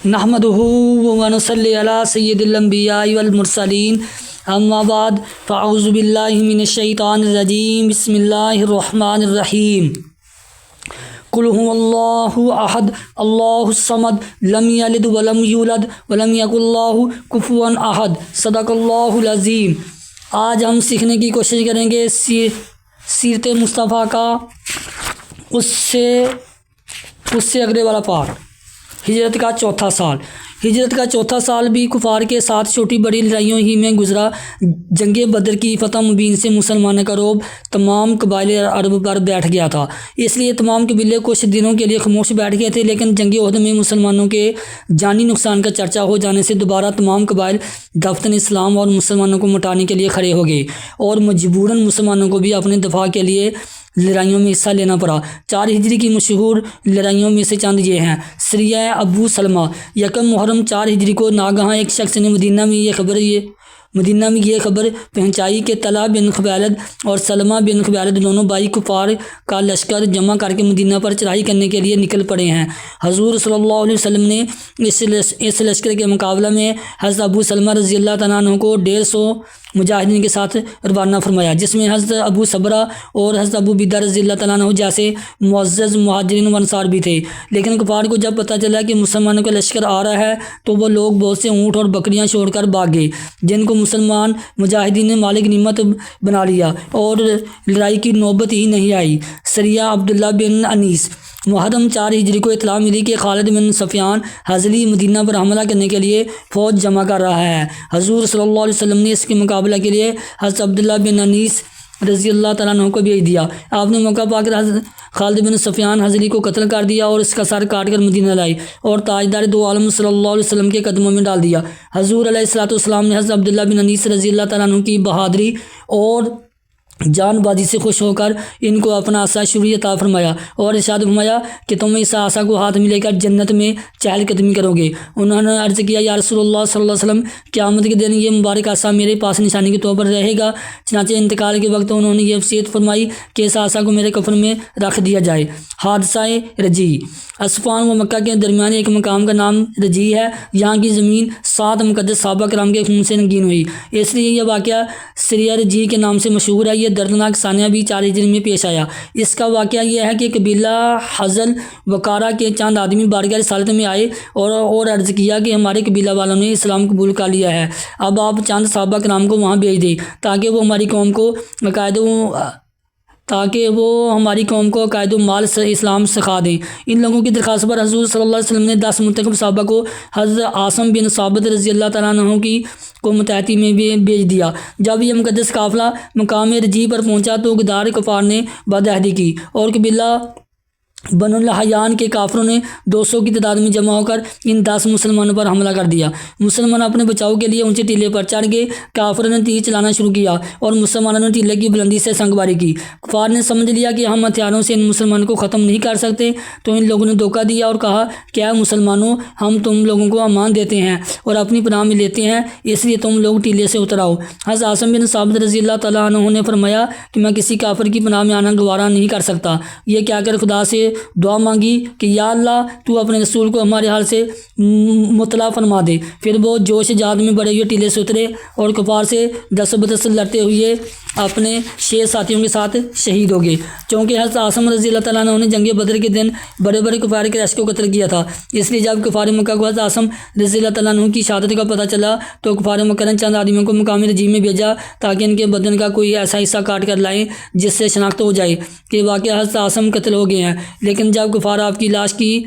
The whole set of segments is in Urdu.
نحمدہ ونصلی علی سید الانبیاء والمرسلین اما بعد فاعوذ باللہ من الشیطان الرجیم بسم اللہ الرحمن الرحیم قل هو اللہ احد اللہ الصمد لم یلد ولم یولد ولم یکن له کفوا احد صدق اللہ العظیم۔ آج ہم سیکھنے کی کوشش کریں گے سیرت مصطفیٰ کا اس سے اگلے والا پارٹ، ہجرت کا چوتھا سال۔ ہجرت کا چوتھا سال بھی کفار کے ساتھ چھوٹی بڑی لڑائیوں ہی میں گزرا۔ جنگ بدر کی فتح مبین سے مسلمانوں کا رعب تمام قبائل عرب پر بیٹھ گیا تھا، اس لیے تمام قبیلے کچھ دنوں کے لیے خاموش بیٹھ گئے تھے، لیکن جنگ عہد میں مسلمانوں کے جانی نقصان کا چرچا ہو جانے سے دوبارہ تمام قبائل دفتر اسلام اور مسلمانوں کو مٹانے کے لیے کھڑے ہو گئے، اور مجبوراً مسلمانوں کو بھی اپنے دفاع کے لیے لڑائیوں میں حصہ لینا پڑا۔ 4 ہجری کی مشہور لڑائیوں میں سے چند یہ ہیں: سریہ ابو سلمہ، یکم محرم 4 ہجری کو ناگہاں ایک شخص نے مدینہ میں یہ خبر پہنچائی کہ طلحہ بن خبیلد اور سلمہ بن خبیلد دونوں بھائی کفار کا لشکر جمع کر کے مدینہ پر چڑھائی کرنے کے لیے نکل پڑے ہیں۔ حضور صلی اللہ علیہ وسلم نے اس لشکر کے مقابلہ میں حضرت ابو سلمہ رضی اللہ تعالیٰ عنہ کو 150 مجاہدین کے ساتھ روانہ فرمایا، جس میں حضرت ابو صبرہ اور حضرت ابو بیدہ رضی اللہ تعالیٰ عنہ جیسے معزز مہاجرین و انصار بھی تھے۔ لیکن کفار کو جب پتہ چلا کہ مسلمانوں کا لشکر آ رہا ہے تو وہ لوگ بہت سے اونٹ اور بکریاں چھوڑ کر بھاگ گئے، جن کو مسلمان مجاہدین نے مالک غنیمت بنا لیا، اور لڑائی کی نوبت ہی نہیں آئی۔ سریہ عبداللہ بن انیس، محرم 4 ہجری کو اطلاع ملی کہ خالد بن سفیان حضلی مدینہ پر حملہ کرنے کے لیے فوج جمع کر رہا ہے۔ حضور صلی اللہ علیہ وسلم نے اس کے مقابلہ کے لیے حضرت عبداللہ بن انیس رضی اللہ تعالیٰ عنہ کو بھیج دیا۔ آپ نے موقع پا کر حضرت خالد بن سفیان حضلی کو قتل کر دیا اور اس کا سر کاٹ کر مدینہ لائی اور تاجدار دو عالم صلی اللہ علیہ وسلم کے قدموں میں ڈال دیا۔ حضور علیہ الصلوۃ والسلام نے حضرت عبداللہ بن انیس رضی اللہ تعالیٰ عنہ کی بہادری اور جان بازی سے خوش ہو کر ان کو اپنا عصا شوری عطا فرمایا اور ارشاد فرمایا کہ تم اس عصا کو ہاتھ میں لے کر جنت میں چہل قدمی کرو گے۔ انہوں نے عرض کیا، یا رسول اللہ صلی اللہ علیہ وسلم، قیامت کے دن یہ مبارک عصا میرے پاس نشانی کے طور پر رہے گا؟ چنانچہ انتقال کے وقت انہوں نے یہ وصیت فرمائی کہ اس عصا کو میرے کفن میں رکھ دیا جائے۔ حادثہ رجی، اصفہان و مکہ کے درمیان ایک مقام کا نام رجی ہے۔ یہاں کی زمین 7 مقدس صحابہ کرام کے خون سے رنگین ہوئی، اس لیے یہ واقعہ سریہ رجی کے نام سے مشہور ہے۔ یہ دردناک ثانیہ بھی 4 ہجری میں پیش آیا۔ اس کا واقعہ یہ ہے کہ قبیلہ حزل وقارہ کے چند آدمی بارگاہ رسالت میں آئے اور عرض کیا کہ ہمارے قبیلہ والوں نے اسلام قبول کر لیا ہے، اب آپ چند صحابہ کرام کو وہاں بھیج دیں تاکہ وہ ہماری قوم کو عقائد و مال اسلام سکھا دیں۔ ان لوگوں کی درخواست پر حضور صلی اللہ علیہ وسلم نے 10 منتخب صحابہ کو حضرت عاصم بن ثابت رضی اللہ تعالیٰ عنہ کو متحدی میں بھیج دیا۔ جب یہ مقدس قافلہ مقام رجی پر پہنچا تو غدار کفار نے بدعہدی کی اور قبیلہ بنو الحیان کے کافروں نے 200 کی تعداد میں جمع ہو کر ان 10 مسلمانوں پر حملہ کر دیا۔ مسلمان اپنے بچاؤ کے لیے اونچے ٹیلے پر چڑھ گئے، کافروں نے تیر چلانا شروع کیا اور مسلمانوں نے ٹیلے کی بلندی سے سنگباری کی۔ کفار نے سمجھ لیا کہ ہم ہتھیاروں سے ان مسلمانوں کو ختم نہیں کر سکتے، تو ان لوگوں نے دھوکہ دیا اور کہا کہ اے مسلمانوں، ہم تم لوگوں کو امان دیتے ہیں اور اپنی پناہ میں لیتے ہیں، اس لیے تم لوگ ٹیلے سے اتر آؤ۔ حضرت عاصم بن ثابت رضی اللہ تعالیٰ عنہ نے فرمایا کہ میں کسی کافر کی پناہ میں آنا گوارا نہیں کر سکتا۔ یہ کہہ کر خدا سے دعا مانگی کہ یا اللہ، تو اپنے رسول کو ہمارے حال سے مطلع فرما دے۔ پھر وہ جوش جاد میں بڑے ہوئے ٹیلے سے اترے اور کفار سے دست بدست لڑتے ہوئے اپنے 6 ساتھیوں کے ساتھ شہید ہو گئے۔ چونکہ حضرت عاصم رضی اللہ تعالیٰ عنہ نے جنگ بدر کے دن بڑے بڑے کفار کے لشکر کو قتل کیا تھا، اس لیے جب کفار مکہ کو حضرت عاصم رضی اللہ تعالیٰ عنہ کی شہادت کا پتہ چلا تو کفار مکہ نے چند آدمیوں کو مقامی رجی میں بھیجا تاکہ ان کے بدن کا کوئی ایسا حصہ کاٹ کر لائیں جس سے شناخت ہو جائے کہ واقعہ حضرت عاصم قتل ہو گئے ہیں۔ لیکن جب کفار آپ کی لاش کی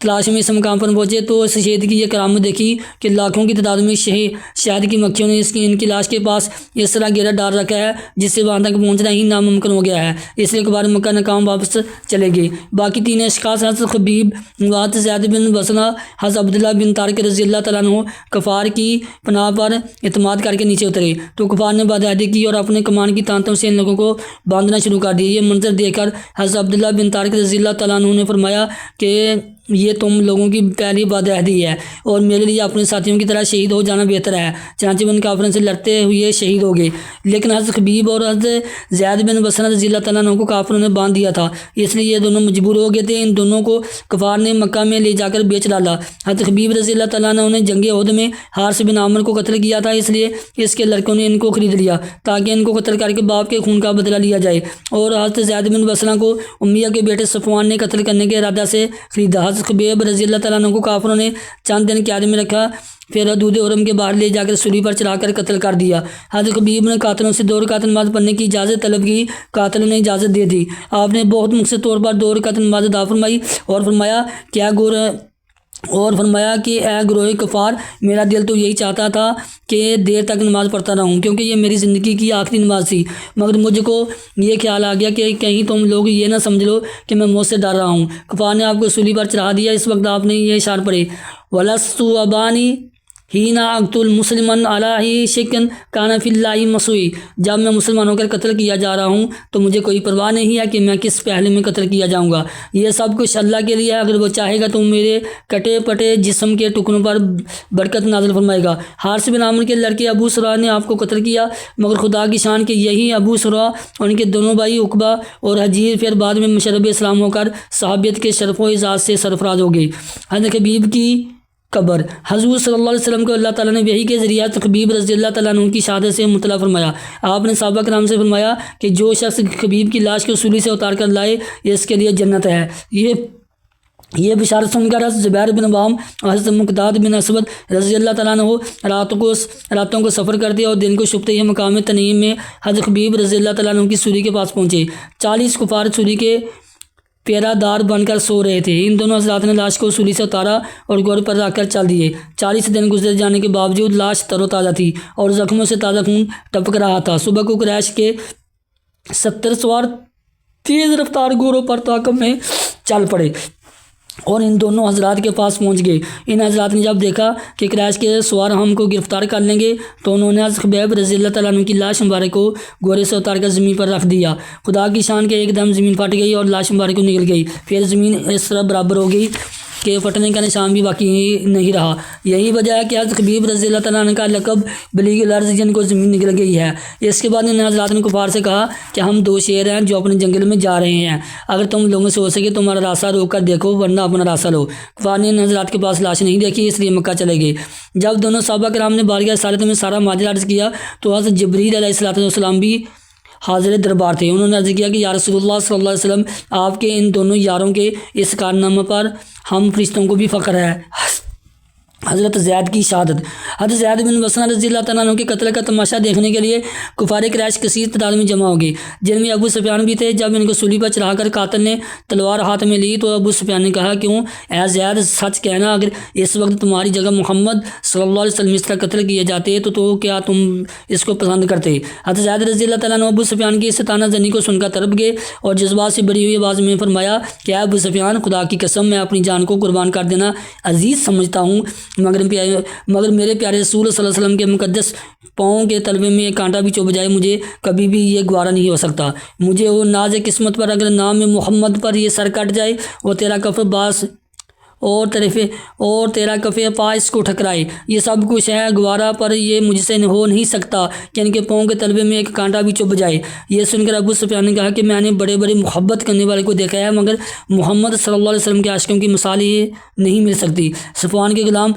تلاش میں اس مقام پر پہنچے تو اس شہید کی یہ کرامت دیکھی کہ لاکھوں کی تعداد میں شہد کی مکھیوں نے ان کی لاش کے پاس اس طرح گھیرا ڈال رکھا ہے جس سے وہاں تک پہنچنا ہی ناممکن ہو گیا ہے، اس لیے کفار مکہ ناکام واپس چلے گئے۔ باقی 3 اشخاص حضرت خبیب، حضرت زید بن بسنہ، حضرت عبداللہ بن طارق رضی اللہ تعالیٰ عنہ کفار کی پناہ پر اعتماد کر کے نیچے اترے تو کفار نے بدعہدی کی اور اپنے کمان کی تانتوں سے ان لوگوں کو باندھنا شروع کر دیا۔ یہ منظر دیکھ کر حضرت عبداللہ بن طارق رضی اللہ تعالیٰ عنہ نے فرمایا کہ یہ تم لوگوں کی پہلی بد عہدی ہے اور میرے لیے اپنے ساتھیوں کی طرح شہید ہو جانا بہتر ہے۔ چنانچہ وہ ان کافروں سے لڑتے ہوئے شہید ہو گئے، لیکن حضرت خبیب اور حضرت زید بن بصرہ رضی اللہ تعالیٰ عنہ کو کافروں نے باندھ دیا تھا، اس لیے یہ دونوں مجبور ہو گئے تھے۔ ان دونوں کو کفار نے مکہ میں لے جا کر بیچ ڈالا۔ حضرت خبیب رضی اللہ تعالیٰ عنہ نے جنگ احد میں حارث بن عامر کو قتل کیا تھا، اس لیے اس کے لڑکوں نے ان کو خرید لیا تاکہ ان کو قتل کر کے باپ کے خون کا بدلہ لیا جائے، اور حضرت زید بن بصرہ کو امیہ کے بیٹے صفوان نے قتل کرنے کے ارادہ سے خریدا۔ حضرت خبیب رضی اللہ تعالیٰ عنہ کو کافروں نے چند دن قیاد میں رکھا، پھر حدود حرم کے باہر لے جا کر سولی پر چڑھا کر قتل کر دیا۔ حضرت خبیب نے قاتلوں سے 2 رکعت نماز پڑھنے کی اجازت طلب کی، قاتلوں نے اجازت دے دی۔ آپ نے بہت مختصر طور پر 2 رکعت نماز ادا فرمائی اور فرمایا کہ اے گروہ کفار، میرا دل تو یہی چاہتا تھا کہ دیر تک نماز پڑھتا رہوں، کیونکہ یہ میری زندگی کی آخری نماز تھی، مگر مجھ کو یہ خیال آ گیا کہ کہیں تم لوگ یہ نہ سمجھ لو کہ میں موت سے ڈر رہا ہوں۔ کفار نے آپ کو سولی پر چڑھا دیا۔ اس وقت آپ نے یہ اشعار پڑھے، وَلَسْتُ أَبَانِي حِينَ أَقْتُلُ مُسْلِمًا عَلَىٰ شَكٍّ كَانَ فِي اللَّهِ مَسْوِي۔ جب میں مسلمان ہو کر قتل کیا جا رہا ہوں تو مجھے کوئی پرواہ نہیں ہے کہ میں کس پہلے میں قتل کیا جاؤں گا، یہ سب کچھ اللہ کے لیے ہے، اگر وہ چاہے گا تو میرے کٹے پٹے جسم کے ٹکڑوں پر برکت نازل فرمائے گا۔ حارث بن عامر کے لڑکے ابو سرا نے آپ کو قتل کیا، مگر خدا کی شان کہ یہی ابو سرا اور ان کے دونوں بھائی عقبہ اور حجیر پھر بعد میں مشرب اسلام ہو کر صحابیت کے شرف و اعزاز سے سرفراز ہو گئے۔ حضرت خبیب کی قبر، حضور صلی اللہ علیہ وسلم کو اللہ تعالیٰ نے وحی کے ذریعہ خبیب رضی اللہ تعالیٰ عنہ کی شہادت سے مطلع فرمایا۔ آپ نے صحابہ کرام سے فرمایا کہ جو شخص خبیب کی لاش کو سولی سے اتار کر لائے اس کے لیے جنت ہے۔ یہ بشارت سن کر حضرت زبیر بن عوام اور حضرت مقداد بن اسود رضی اللہ تعالیٰ عنہ راتوں کو سفر کرتے اور دن کو چھپتے ہی مقام تنعیم میں حضرت خبیب رضی اللہ تعالیٰ عنہ کی سولی کے پاس پہنچے۔ 40 کفار سولی کے پیرا دار بن کر سو رہے تھے۔ ان دونوں حضرات نے لاش کو سولی سے اتارا اور گھوڑے پر رکھ کر چل دیے۔ 40 دن گزر جانے کے باوجود لاش تر و تازہ تھی اور زخموں سے تازہ خون ٹپک رہا تھا۔ صبح کو قریش کے 70 سوار تیز رفتار گھوڑوں پر تعاقب میں چل پڑے اور ان دونوں حضرات کے پاس پہنچ گئے۔ ان حضرات نے جب دیکھا کہ قریش کے سوار ہم کو گرفتار کر لیں گے تو انہوں نے حضرت خبیب رضی اللہ تعالیٰ عنہ کی لاش مبارک کو گھوڑے سے اتار کر زمین پر رکھ دیا۔ خدا کی شان کے ایک دم زمین پھٹ گئی اور لاش مبارک کو نکل گئی، پھر زمین اس طرح برابر ہو گئی کہ پھٹنے کا نشان بھی باقی نہیں رہا۔ یہی وجہ ہے کہ حضرت خبیب رضی اللہ تعالیٰ عنہ کا لقب بلیغ الارض، جن کو زمین نکل گئی ہے۔ اس کے بعد ان حضرات نے کفار سے کہا کہ ہم 2 شیر ہیں جو اپنے جنگل میں جا رہے ہیں، اگر تم لوگوں سے ہو سکے تو ہمارا راستہ روک کر دیکھو، ورنہ اپنا راستہ لو۔ کفار نے ان حضرات کے پاس لاش نہیں دیکھی، اس لیے مکہ چلے گئے۔ جب دونوں صحابہ کرام نے بارگاہ رسالت میں سارا ماجرا عرض کیا تو حضرت جبریل علیہ السلام بھی حاضر دربار تھے۔ انہوں نے عرض کیا کہ یا رسول اللہ صلی اللہ علیہ وسلم، آپ کے ان دونوں یاروں کے اس کارنامے پر ہم فرشتوں کو بھی فخر ہے۔ حضرت زید کی شہادت، حضرت زید بن بصرہ رضی اللہ تعالیٰ عنہ کے قتل کا تماشا دیکھنے کے لیے کفار قریش کثیر تعداد میں جمع ہو گئے، جن میں ابو سفیان بھی تھے۔ جب ان کو سولی پر چڑھا کر قاتل نے تلوار ہاتھ میں لی تو ابو سفیان نے کہا، کیوں اے زید، سچ کہنا، اگر اس وقت تمہاری جگہ محمد صلی اللہ علیہ وسلم اس طرح قتل کیے جاتے تو کیا تم اس کو پسند کرتے؟ حضرت زید رضی اللہ تعالیٰ عنہ ابو سفیان کی اس طعنہ زنی کو سن کر تڑپ گئے اور جذبات سے بڑی ہوئی آواز میں فرمایا کہ اے ابو سفیان، خدا کی قسم میں اپنی جان کو قربان کر دینا عزیز سمجھتا ہوں، مگر میرے پیارے رسول صلی اللہ علیہ وسلم کے مقدس پاؤں کے تلوے میں ایک کانٹا بھی چبھ جائے مجھے کبھی بھی یہ گوارا نہیں ہو سکتا۔ مجھے وہ ناز قسمت پر اگر نام محمد پر یہ سر کٹ جائے اور تیرا کف باس اور تیرا کف پا اس کو ٹھکرائے، یہ سب کچھ ہے گوارا، پر یہ مجھ سے ہو نہیں سکتا کہ ان کے پاؤں کے تلوے میں ایک کانٹا بھی چبھ جائے۔ یہ سن کر ابو سفیان نے کہا کہ میں نے بڑے بڑے محبت کرنے والے کو دیکھا ہے، مگر محمد صلی اللہ علیہ وسلم کے عاشقوں کی مثال یہ نہیں مل سکتی۔ صفوان کے غلام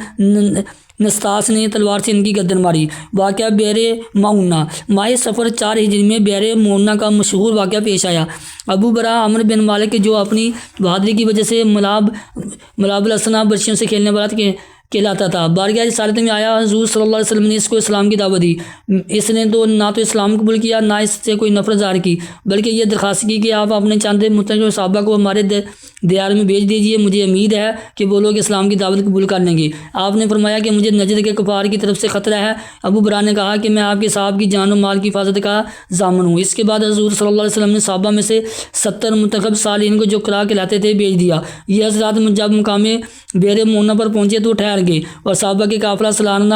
نستاس نے تلوار سے ان کی گردن ماری۔ واقعہ بئر معونہ، ماہ صفر 4 ہجری میں بئر معونہ کا مشہور واقعہ پیش آیا۔ ابو برا عمرو بن مالک جو اپنی بہادری کی وجہ سے ملاب الاسنا برشیوں سے کھیلنے والا کہلاتا تھا، بارگاہ رسالت میں آیا۔ حضور صلی اللہ علیہ وسلم نے اس کو اسلام کی دعوت دی۔ اس نے تو نہ تو اسلام قبول کیا، نہ اس سے کوئی نفرت ظاہر کی، بلکہ یہ درخواست کی کہ آپ اپنے چند متنوع صحابہ کو ہمارے دیار میں بھیج دیجیے، مجھے امید ہے کہ وہ لوگ اسلام کی دعوت قبول کر لیں گے۔ آپ نے فرمایا کہ مجھے نجد کے کفار کی طرف سے خطرہ ہے۔ ابو برا نے کہا کہ میں آپ کے صاحب کی جان و مال کی حفاظت کا ضامن ہوں۔ اس کے بعد حضور صلی اللہ علیہ وسلم نے صحابہ میں سے 70 منتخب صالحین کو جو قرا کہلاتے تھے بھیج دیا۔ یہ حضرات جب مقام بئر معونہ پر پہنچے تو ٹھہر گئے اور صحابہ کے قافلہ سالانہ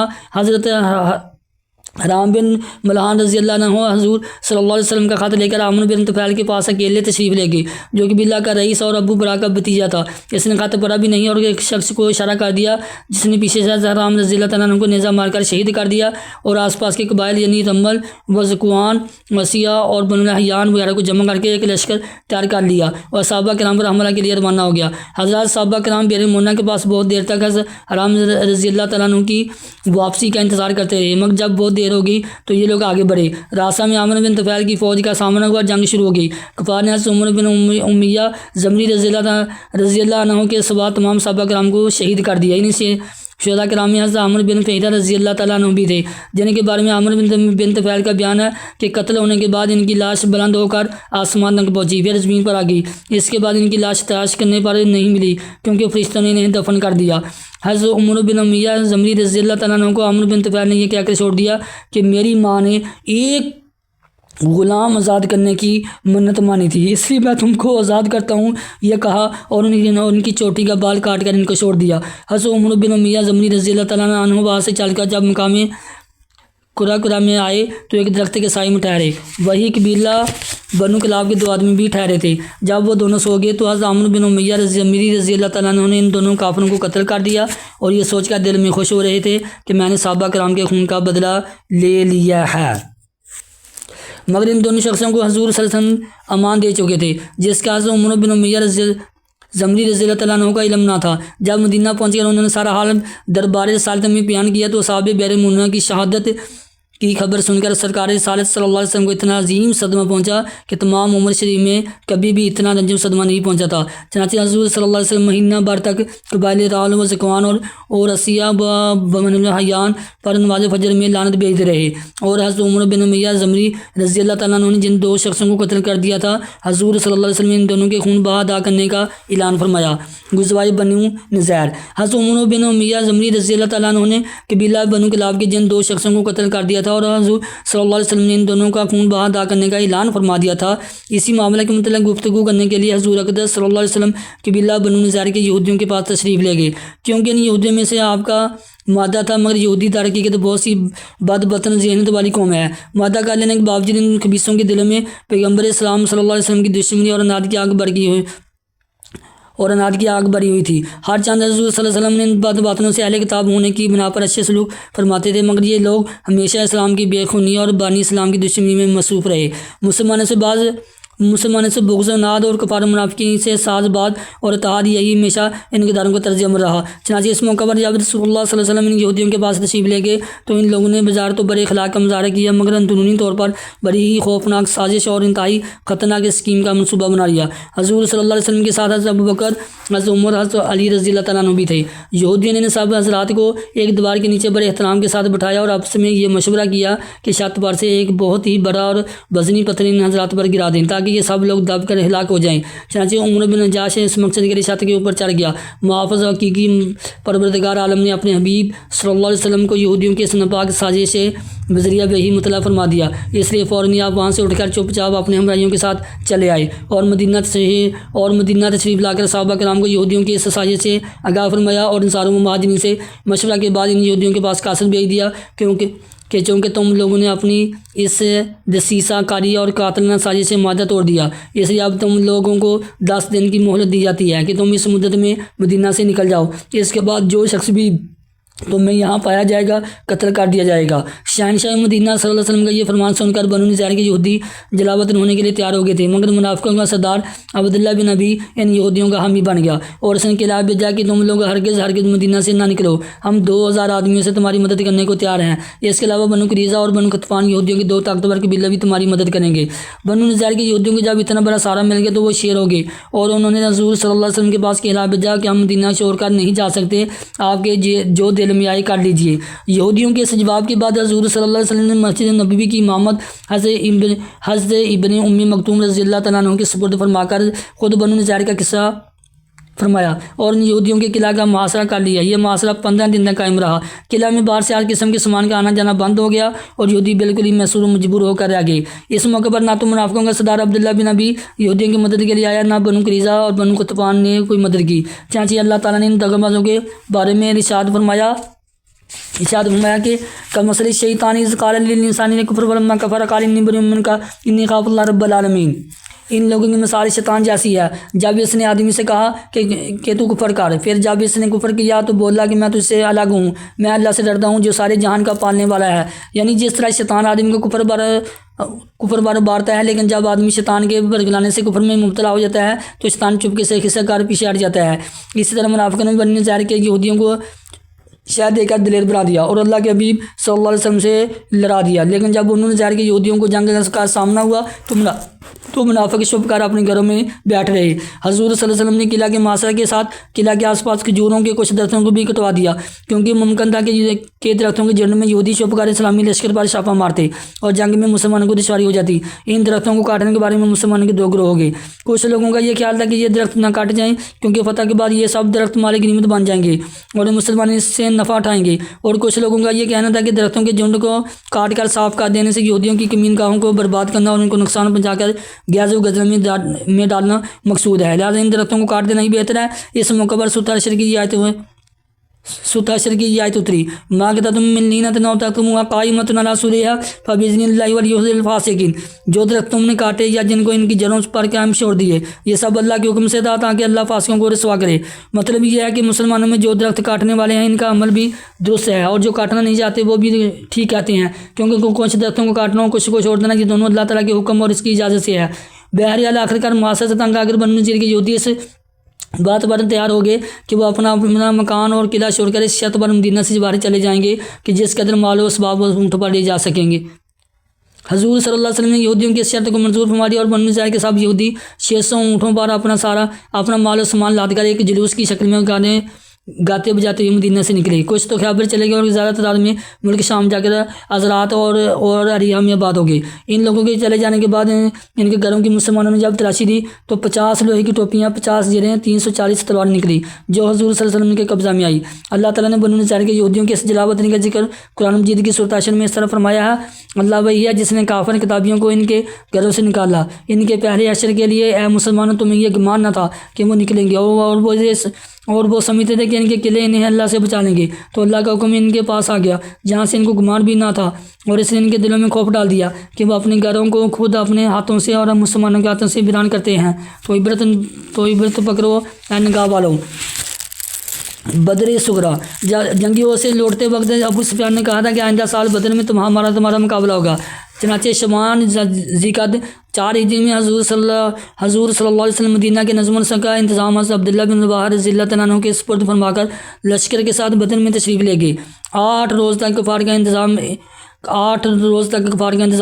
حرام بن ملحان رضی اللہ عنہ حضور صلی اللہ علیہ وسلم کا خط لے کر عامر بن طفیل کے پاس اکیلے تشریف لے گئے، جو کہ بلّہ کا رئیس اور ابو برا کا بھتیجا تھا۔ اس نے خط پڑھا بھی نہیں اور ایک شخص کو اشارہ کر دیا، جس نے پیچھے سے حرام رضی اللہ تعالیٰ عنہ کو نیزہ مار کر شہید کر دیا، اور آس پاس کے قبائل یعنی رمل و ذکوان وسیع اور بنو الحیان وغیرہ کو جمع کر کے ایک لشکر تیار کر لیا اور صحابہ کرام پر حملہ کے لیے روانہ ہو گیا۔ حضرات صحابہ کرام بئر مونا کے پاس بہت دیر تک حرام رضی اللہ تعالیٰ عنہ کی واپسی کا انتظار کرتے رہے، مگر جب بہت دیر ہو گئی تو یہ لوگ آگے بڑھے۔ راسہ میں عامر بن طفیل کی فوج کا سامنا ہوا، جنگ شروع ہو گئی۔ کفار نے حضرت عمر بن امیہ زمری رضی اللہ عنہ کے سوا تمام صحابہ کرام کو شہید کر دیا۔ انہیں سے شہداء کرام میں حضرت عامر بن فہیرہ رضی اللہ تعالیٰ عنہ بھی تھے، جن کے بارے میں عامر بن طفیل کا بیان ہے کہ قتل ہونے کے بعد ان کی لاش بلند ہو کر آسمان تک پہنچی، پھر زمین پر آ گئی۔ اس کے بعد ان کی لاش تلاش کرنے پر نہیں ملی، کیونکہ فرشتوں نے انہیں دفن کر دیا۔ حضرت عمر بن امیہ زمری رضی اللہ تعالیٰ عنہ کو عامر بن طفیل نے یہ کہہ کر چھوڑ دیا کہ میری ماں نے ایک غلام آزاد کرنے کی منت مانی تھی، اس لیے میں تم کو آزاد کرتا ہوں، یہ کہا اور ان کی چوٹی کا بال کاٹ کر ان کو چھوڑ دیا۔ حضرت عمر بن امیہ زمری رضی اللہ تعالیٰ عنہ وہاں سے چل کر جب مقام قرہ میں آئے تو ایک درخت کے سائے میں ٹھہرے۔ وہی قبیلہ بنو کلاب کے دو آدمی بھی ٹھہرے تھے۔ جب وہ دونوں سو گئے تو حضرت عامر بن امیہ زمری رضی اللہ تعالیٰ عنہ نے ان دونوں کافروں کو قتل کر دیا، اور یہ سوچ کر دل میں خوش ہو رہے تھے کہ میں نے صحابہ کرام کے خون کا بدلہ لے لیا ہے، مگر ان دونوں شخصوں کو حضور صلی اللہ علیہ وسلم امان دے چکے تھے، جس کا حضرت عمر بن امیہ زمری رضی اللہ تعالیٰ عنہ کا علم نہ تھا۔ جب مدینہ پہنچ کر انہوں نے سارا حال دربار رسالت میں بیان کیا تو صحابہ بئر مونا کی شہادت کی خبر سن کر سرکار رسالت صلی اللہ علیہ وسلم کو اتنا عظیم صدمہ پہنچا کہ تمام عمر شریف میں کبھی بھی اتنا رنجم صدمہ نہیں پہنچا تھا۔ چنانچہ حضور صلی اللہ علیہ وسلم مہینہ بھر تک قبائل رعل و ذکوان اور اسیہ بن الحیان پر نماز فجر میں لعنت بھیجتے رہے، اور حضرت عمر بن امیہ زمری رضی اللہ تعالیٰ عنہ نے جن دو شخصوں کو قتل کر دیا تھا، حضور صلی اللہ علیہ وسلم نے ان دونوں کے خون بہا ادا کرنے کا اعلان فرمایا۔ غزوہ بنو نذیر۔ حضرت عمر بن امیہ زمری رضی اللہ تعالیٰ عنہ نے قبیلہ بنو کلاب کے جن دو شخصوں کو قتل کر دیا تھا اور حضور صلی اللہ علیہ وسلم نے ان دونوں کا خون بہا ادا کرنے کا اعلان فرما دیا تھا، اسی معاملے کے متعلق گفتگو کرنے کے لیے حضور اقدس صلی اللہ علیہ وسلم قبیلہ بنو نذیر کے یہودیوں کے پاس تشریف لے گئے، کیونکہ ان یہودیوں میں سے آپ کا مادہ تھا، مگر یہودی ترقی کے تو بہت سی بد باطن ذہنیت والی قوم ہے۔ مادہ کر لینے کے باوجود ان خبیثوں کے دلوں میں پیغمبر اسلام صلی اللہ علیہ وسلم کی دشمنی اور اناد کی آگ بری ہوئی تھی۔ ہر چاند حضور صلی اللہ علیہ وسلم نے ان بد باطنوں سے اہل کتاب ہونے کی بنا پر اچھے سلوک فرماتے تھے، مگر یہ لوگ ہمیشہ اسلام کی بے خونی اور بانی اسلام کی دشمنی میں مصروف رہے۔ مسلمانوں سے بغض و ناد اور کفار منافقین سے ساز باد اور اتحاد، یہی ہمیشہ ان کرداروں کا طرز عمل رہا۔ چنانچہ اس موقع پر جب رسول اللہ صلی اللہ علیہ وسلم ان یہودیوں کے پاس تشریف لے گئے تو ان لوگوں نے بظاہر تو بڑے اخلاق کا مظاہرہ کیا، مگر اندرونی طور پر بڑی ہی خوفناک سازش اور انتہائی خطرناک اسکیم کا منصوبہ بنا لیا۔ حضور صلی اللہ علیہ وسلم کے ساتھ حضرت ابوبکر، حضرت عمر، حضرت علی رضی اللہ تعالیٰ عنہ بھی تھے۔ یہودیوں نے سب حضرات کو ایک دیوار کے نیچے بڑے احترام کے ساتھ بٹھایا اور آپس میں یہ مشورہ کیا کہ چھت پر سے ایک بہت ہی بڑا اور وزنی پتھر ان حضرات پر گرا دیں تاکہ یہ سب لوگ دب کر ہلاک ہو جائیں۔ چنانچہ عمر بن نجاش اس مقصد کے لیے چھت کے اوپر چڑھ گیا۔ محافظ حقیقی پروردگار عالم نے اپنے حبیب صلی اللہ علیہ وسلم کو یہودیوں کی اس ناپاک سازش سے بذریعہ وحی مطلع فرما دیا، اس لیے فوراً آپ وہاں سے اٹھ کر چپ چاپ اپنے ہمراہیوں کے ساتھ چلے آئے اور مدینہ تشریف لا کر صحابہ کرام کو یہودیوں کی اس سازش سے آگاہ فرمایا، اور انصار و مہاجرین سے مشورہ کے بعد ان یہودیوں کے پاس قاصد بھیج دیا چونکہ تم لوگوں نے اپنی اس دسیسہ کاری اور قاتلانہ سازش سے معاہدہ توڑ دیا، اس لیے اب تم لوگوں کو 10 دن کی مہلت دی جاتی ہے کہ تم اس مدت میں مدینہ سے نکل جاؤ، اس کے بعد جو شخص بھی تمہیں یہاں پایا جائے گا قتل کر دیا جائے گا۔ شہنشاہ مدینہ صلی اللہ علیہ وسلم کا یہ فرمان سن کر بنو نذیر کے یہودی جلاوطن ہونے کے لیے تیار ہو گئے تھے، مگر منافقوں کا سردار عبداللہ بن ابی ان یہودیوں کا حامی بن گیا اور اس نے کہا بھیجا کہ تم لوگ ہرگز مدینہ سے نہ نکلو، ہم 2000 آدمیوں سے تمہاری مدد کرنے کو تیار ہیں، اس کے علاوہ بنو قریظہ اور بنو غطفان یہودیوں کے 2 طاقتور قبیلے بھی تمہاری مدد کریں گے۔ بنو نذیر کے یہودیوں کو جب اتنا بڑا سہارا مل گیا تو وہ شیر ہو گئے اور انہوں نے حضور صلی اللہ علیہ وسلم کے پاس کہا بھیجا کہ ہم مدینہ چھوڑ کر نہیں جا سکتے، آپ کے جو دل میں آئے کر لیجیے۔ یہودیوں کے اس جواب کے بعد حضور صلی اللہ علیہ وسلم نے مسجد نبوی کی امامت حضرت ابن ام مکتوم رضی اللہ تعالیٰ عنہ کے سپرد فرما کر خود بنو نذیر کا قصہ فرمایا اور ان یہودیوں کے قلعہ کا محاصرہ کر لیا۔ یہ محاصرہ 15 دن تک قائم رہا۔ قلعہ میں باہر سے ہر قسم کے سامان کا آنا جانا بند ہو گیا اور یہودی بالکل ہی محصور و مجبور ہو کر رہ گئے۔ اس موقع پر نہ تو منافقوں کا سردار عبداللہ بن ابی یہودیوں کی مدد کے لیے آیا، نہ بنو قریظہ اور بنو غطفان نے کوئی مدد کی۔ چنانچہ اللہ تعالیٰ نے ان دغابازوں کے بارے میں ارشاد فرمایا ارشاد فرمایا کہ کمثل الشیطان اذ قال للانسان کفر ولما کفر قال انی بری منک انی خاف اللہ رب العالمین۔ ان لوگوں کی مثال شیطان جیسی ہے، جب اس نے آدمی سے کہا کہ تو کفر کر، پھر جب اس نے کفر کیا تو بولا کہ میں تجھ سے الگ ہوں، میں اللہ سے ڈرتا ہوں جو سارے جہان کا پالنے والا ہے۔ یعنی جس طرح شیطان آدمی کو کفر بارتا ہے، لیکن جب آدمی شیطان کے برگلانے سے کفر میں مبتلا ہو جاتا ہے تو شیطان چپکے سے خسک کر پیچھے ہٹ جاتا ہے۔ اسی طرح منافقوں نے بنی ظاہر کے یہودیوں کو شہد دے کر دلیر بنا دیا اور اللہ کے حبیب صلی اللہ علیہ وسلم سے لڑا دیا، لیکن جب انہوں نے ظاہر کے یہودیوں کو جنگ کا سامنا ہوا تو منافق چھپ کر اپنے گھروں میں بیٹھ رہے۔ حضور صلی اللہ علیہ وسلم نے قلعہ کے محاصرے کے ساتھ قلعہ کے آس پاس کھجوروں کے کچھ درختوں کو بھی کٹوا دیا، کیونکہ ممکن تھا کہ درختوں کے جڑوں میں یہودی چھپ کر اسلامی لشکر پر چھاپا مارتے اور جنگ میں مسلمانوں کو دشواری ہو جاتی۔ ان درختوں کو کاٹنے کے بارے میں مسلمانوں کے دو گروہ ہو گئے۔ کچھ لوگوں کا یہ خیال تھا کہ یہ درخت نہ کاٹے جائیں کیونکہ فتح کے بعد یہ سب درخت مال غنیمت بن جائیں گے اور مسلمان اس سے نفع اٹھائیں گے، اور کچھ لوگوں کا یہ کہنا تھا کہ درختوں کے جھنڈ کو کاٹ کر صاف کر دینے سے یہودیوں کی کمین گاہوں کو برباد کرنا اور ان کو نقصان پہنچا کر گیز و گزر میں ڈالنا مقصود ہے، لہٰذا ان درختوں کو کاٹ دینا ہی بہتر ہے۔ اس موقع پر سورۃ حشر کی یہ آیت اتری، ما قطعتم من لینۃ او ترکتموها قائمۃ علی اصولها فباذن اللہ ولیخزی الفاسقین، جو درخت تم نے کاٹے یا جن کو ان کی جڑوں پر قائم چھوڑ دیے، یہ سب اللہ کے حکم سے تھا تاکہ اللہ فاسقوں کو رسوا کرے۔ مطلب یہ ہے کہ مسلمانوں میں جو درخت کاٹنے والے ہیں ان کا عمل بھی درست ہے، اور جو کاٹنا نہیں چاہتے وہ بھی ٹھیک کہتے ہیں، کیونکہ کچھ درختوں کو کاٹنا اور کچھ کو چھوڑ دینا یہ دونوں اللہ تعالیٰ کے حکم اور اس کی اجازت سے ہے۔ بہرحال آخر کار معاشرے سے تنگ آگر بنو نذیر کے یہودی اس بات پر تیار ہو گئے کہ وہ اپنا مکان اور قلعہ چھوڑ کر اس شرط پر مدینہ سے باہر چلے جائیں گے کہ جس قدر مال و اسباب اونٹ پر لے جا سکیں گے۔ حضور صلی اللہ علیہ وسلم نے یہودیوں کی اس شرط کو منظور فرما دیا اور بنو نذیر کے سب یہودی 600 اونٹوں پر اپنا مال و سامان لاد کر ایک جلوس کی شکل میں گاتے بجاتے ہوئے مدینہ سے نکلے۔ کچھ تو خیبر چلے گئے اور زیادہ تعداد میں ملک شام جا کر عزرات اور اریحا میں آباد ہو گئے۔ ان لوگوں کے چلے جانے کے بعد ان کے گھروں کی مسلمانوں نے جب تلاشی دی تو 50 لوہے کی ٹوپیاں، 50 زریں، 340 تلوار نکلی جو حضور صلی اللہ علیہ وسلم کے قبضہ میں آئی۔ اللہ تعالیٰ نے بنو نذیر کے یہودیوں کے اس جلاوطنی کا ذکر قرآن مجید کی سورۃ حشر میں اس طرح فرمایا ہے، اللہ وہی ہے جس نے کافر کتابیوں کو ان کے گھروں سے نکالا۔ ان کے پہلے حشر کے لیے اے مسلمانوں تمہیں یہ گمان نہ تھا کہ وہ نکلیں گے، اور وہ سمجھتے تھے کہ ان کے قلعے انہیں اللہ سے بچا لیں گے، تو اللہ کا حکم ان کے پاس آ گیا جہاں سے ان کو گمان بھی نہ تھا، اور اس نے ان کے دلوں میں خوف ڈال دیا کہ وہ اپنے گھروں کو خود اپنے ہاتھوں سے اور مسلمانوں کے ہاتھوں سے ویران کرتے ہیں۔ تو عبرت پکڑو اے نگاہ والوں۔ بدر صغریٰ، جنگیوں سے لوٹتے وقت ابو سفیان نے کہا تھا کہ آئندہ سال بدر میں تمہارا مقابلہ ہوگا۔ چنانچہ شبان ذیقعد 4 ہجری میں حضور صلی اللہ علیہ وسلم مدینہ کے نظم و نسق کا انتظام حضرت عبداللہ بن رواحہ رضی اللہ تعالیٰ عنہ کے سپرد فرما کر لشکر کے ساتھ بدر میں تشریف لے گئے۔ 8 روز تک کفار کا انتظار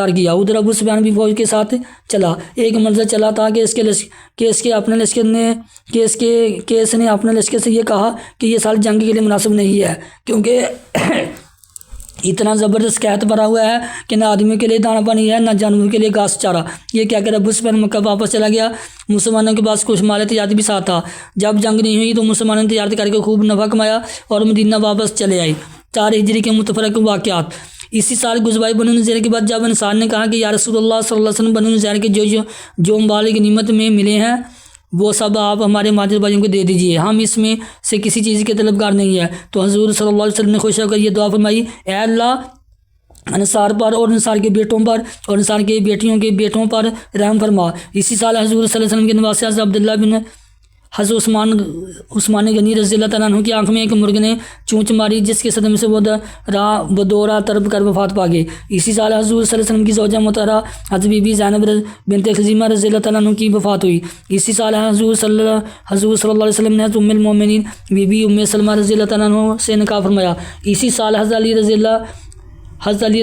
کیا۔ ادھر ابو سفیان بھی فوج کے ساتھ چلا۔ ایک منظر چلا تھا کہ اس نے اپنے لشکر سے یہ کہا کہ یہ سال جنگ کے لیے مناسب نہیں ہے، کیونکہ اتنا زبردست قحط بھرا ہوا ہے کہ نہ آدمیوں کے لیے دانا پانی ہے نہ جانوروں کے لیے گھاس چارہ۔ یہ کہہ کر ابو سفیان مکہ واپس چلا گیا۔ مسلمانوں کے پاس کچھ مال تجارت بھی ساتھ تھا۔ جب جنگ نہیں ہوئی تو مسلمانوں نے تجارت کر کے خوب نفع کمایا اور مدینہ واپس چلے آئے۔ 4 ہجری کے متفرق واقعات۔ اسی سال غزوہ بنو نذیر کے بعد جب انصار نے کہا کہ یا رسول اللہ صلی اللہ علیہ وسلم، بنو نذیر کے جو مال غنیمت میں ملے ہیں وہ سب آپ ہمارے مہاجر بھائیوں کو دے دیجیے، ہم اس میں سے کسی چیز کے طلبگار نہیں ہے۔ تو حضور صلی اللہ علیہ وسلم نے خوش ہو کر یہ دعا فرمائی، اے اللہ انصار پر اور انصار کے بیٹوں پر اور انصار کے بیٹیوں کے بیٹوں پر رحم فرما۔ اسی سال حضور صلی اللہ علیہ وسلم کے نواسے حضرت عبداللہ بن حضرت عثمان غنی رضی اللہ تعالیٰ عنہ کی آنکھ میں ایک مرغ نے چونچ ماری جس کے صدمے سے وہ دو راہ تڑپ کر وفات پا گئے۔ اسی سال حضور صلی اللہ علیہ وسلم کی زوجہ محترمہ حضرت بی بی زینب بنت خزیمہ رضی اللہ تعالیٰ عنہ کی وفات ہوئی۔ اسی سال حضور صلی اللہ علیہ وسلم نے ام المومنین بی بی ام سلمہ رضی اللہ تعالیٰ عنہ سے نکاح فرمایا۔ اسی سال حضرت علی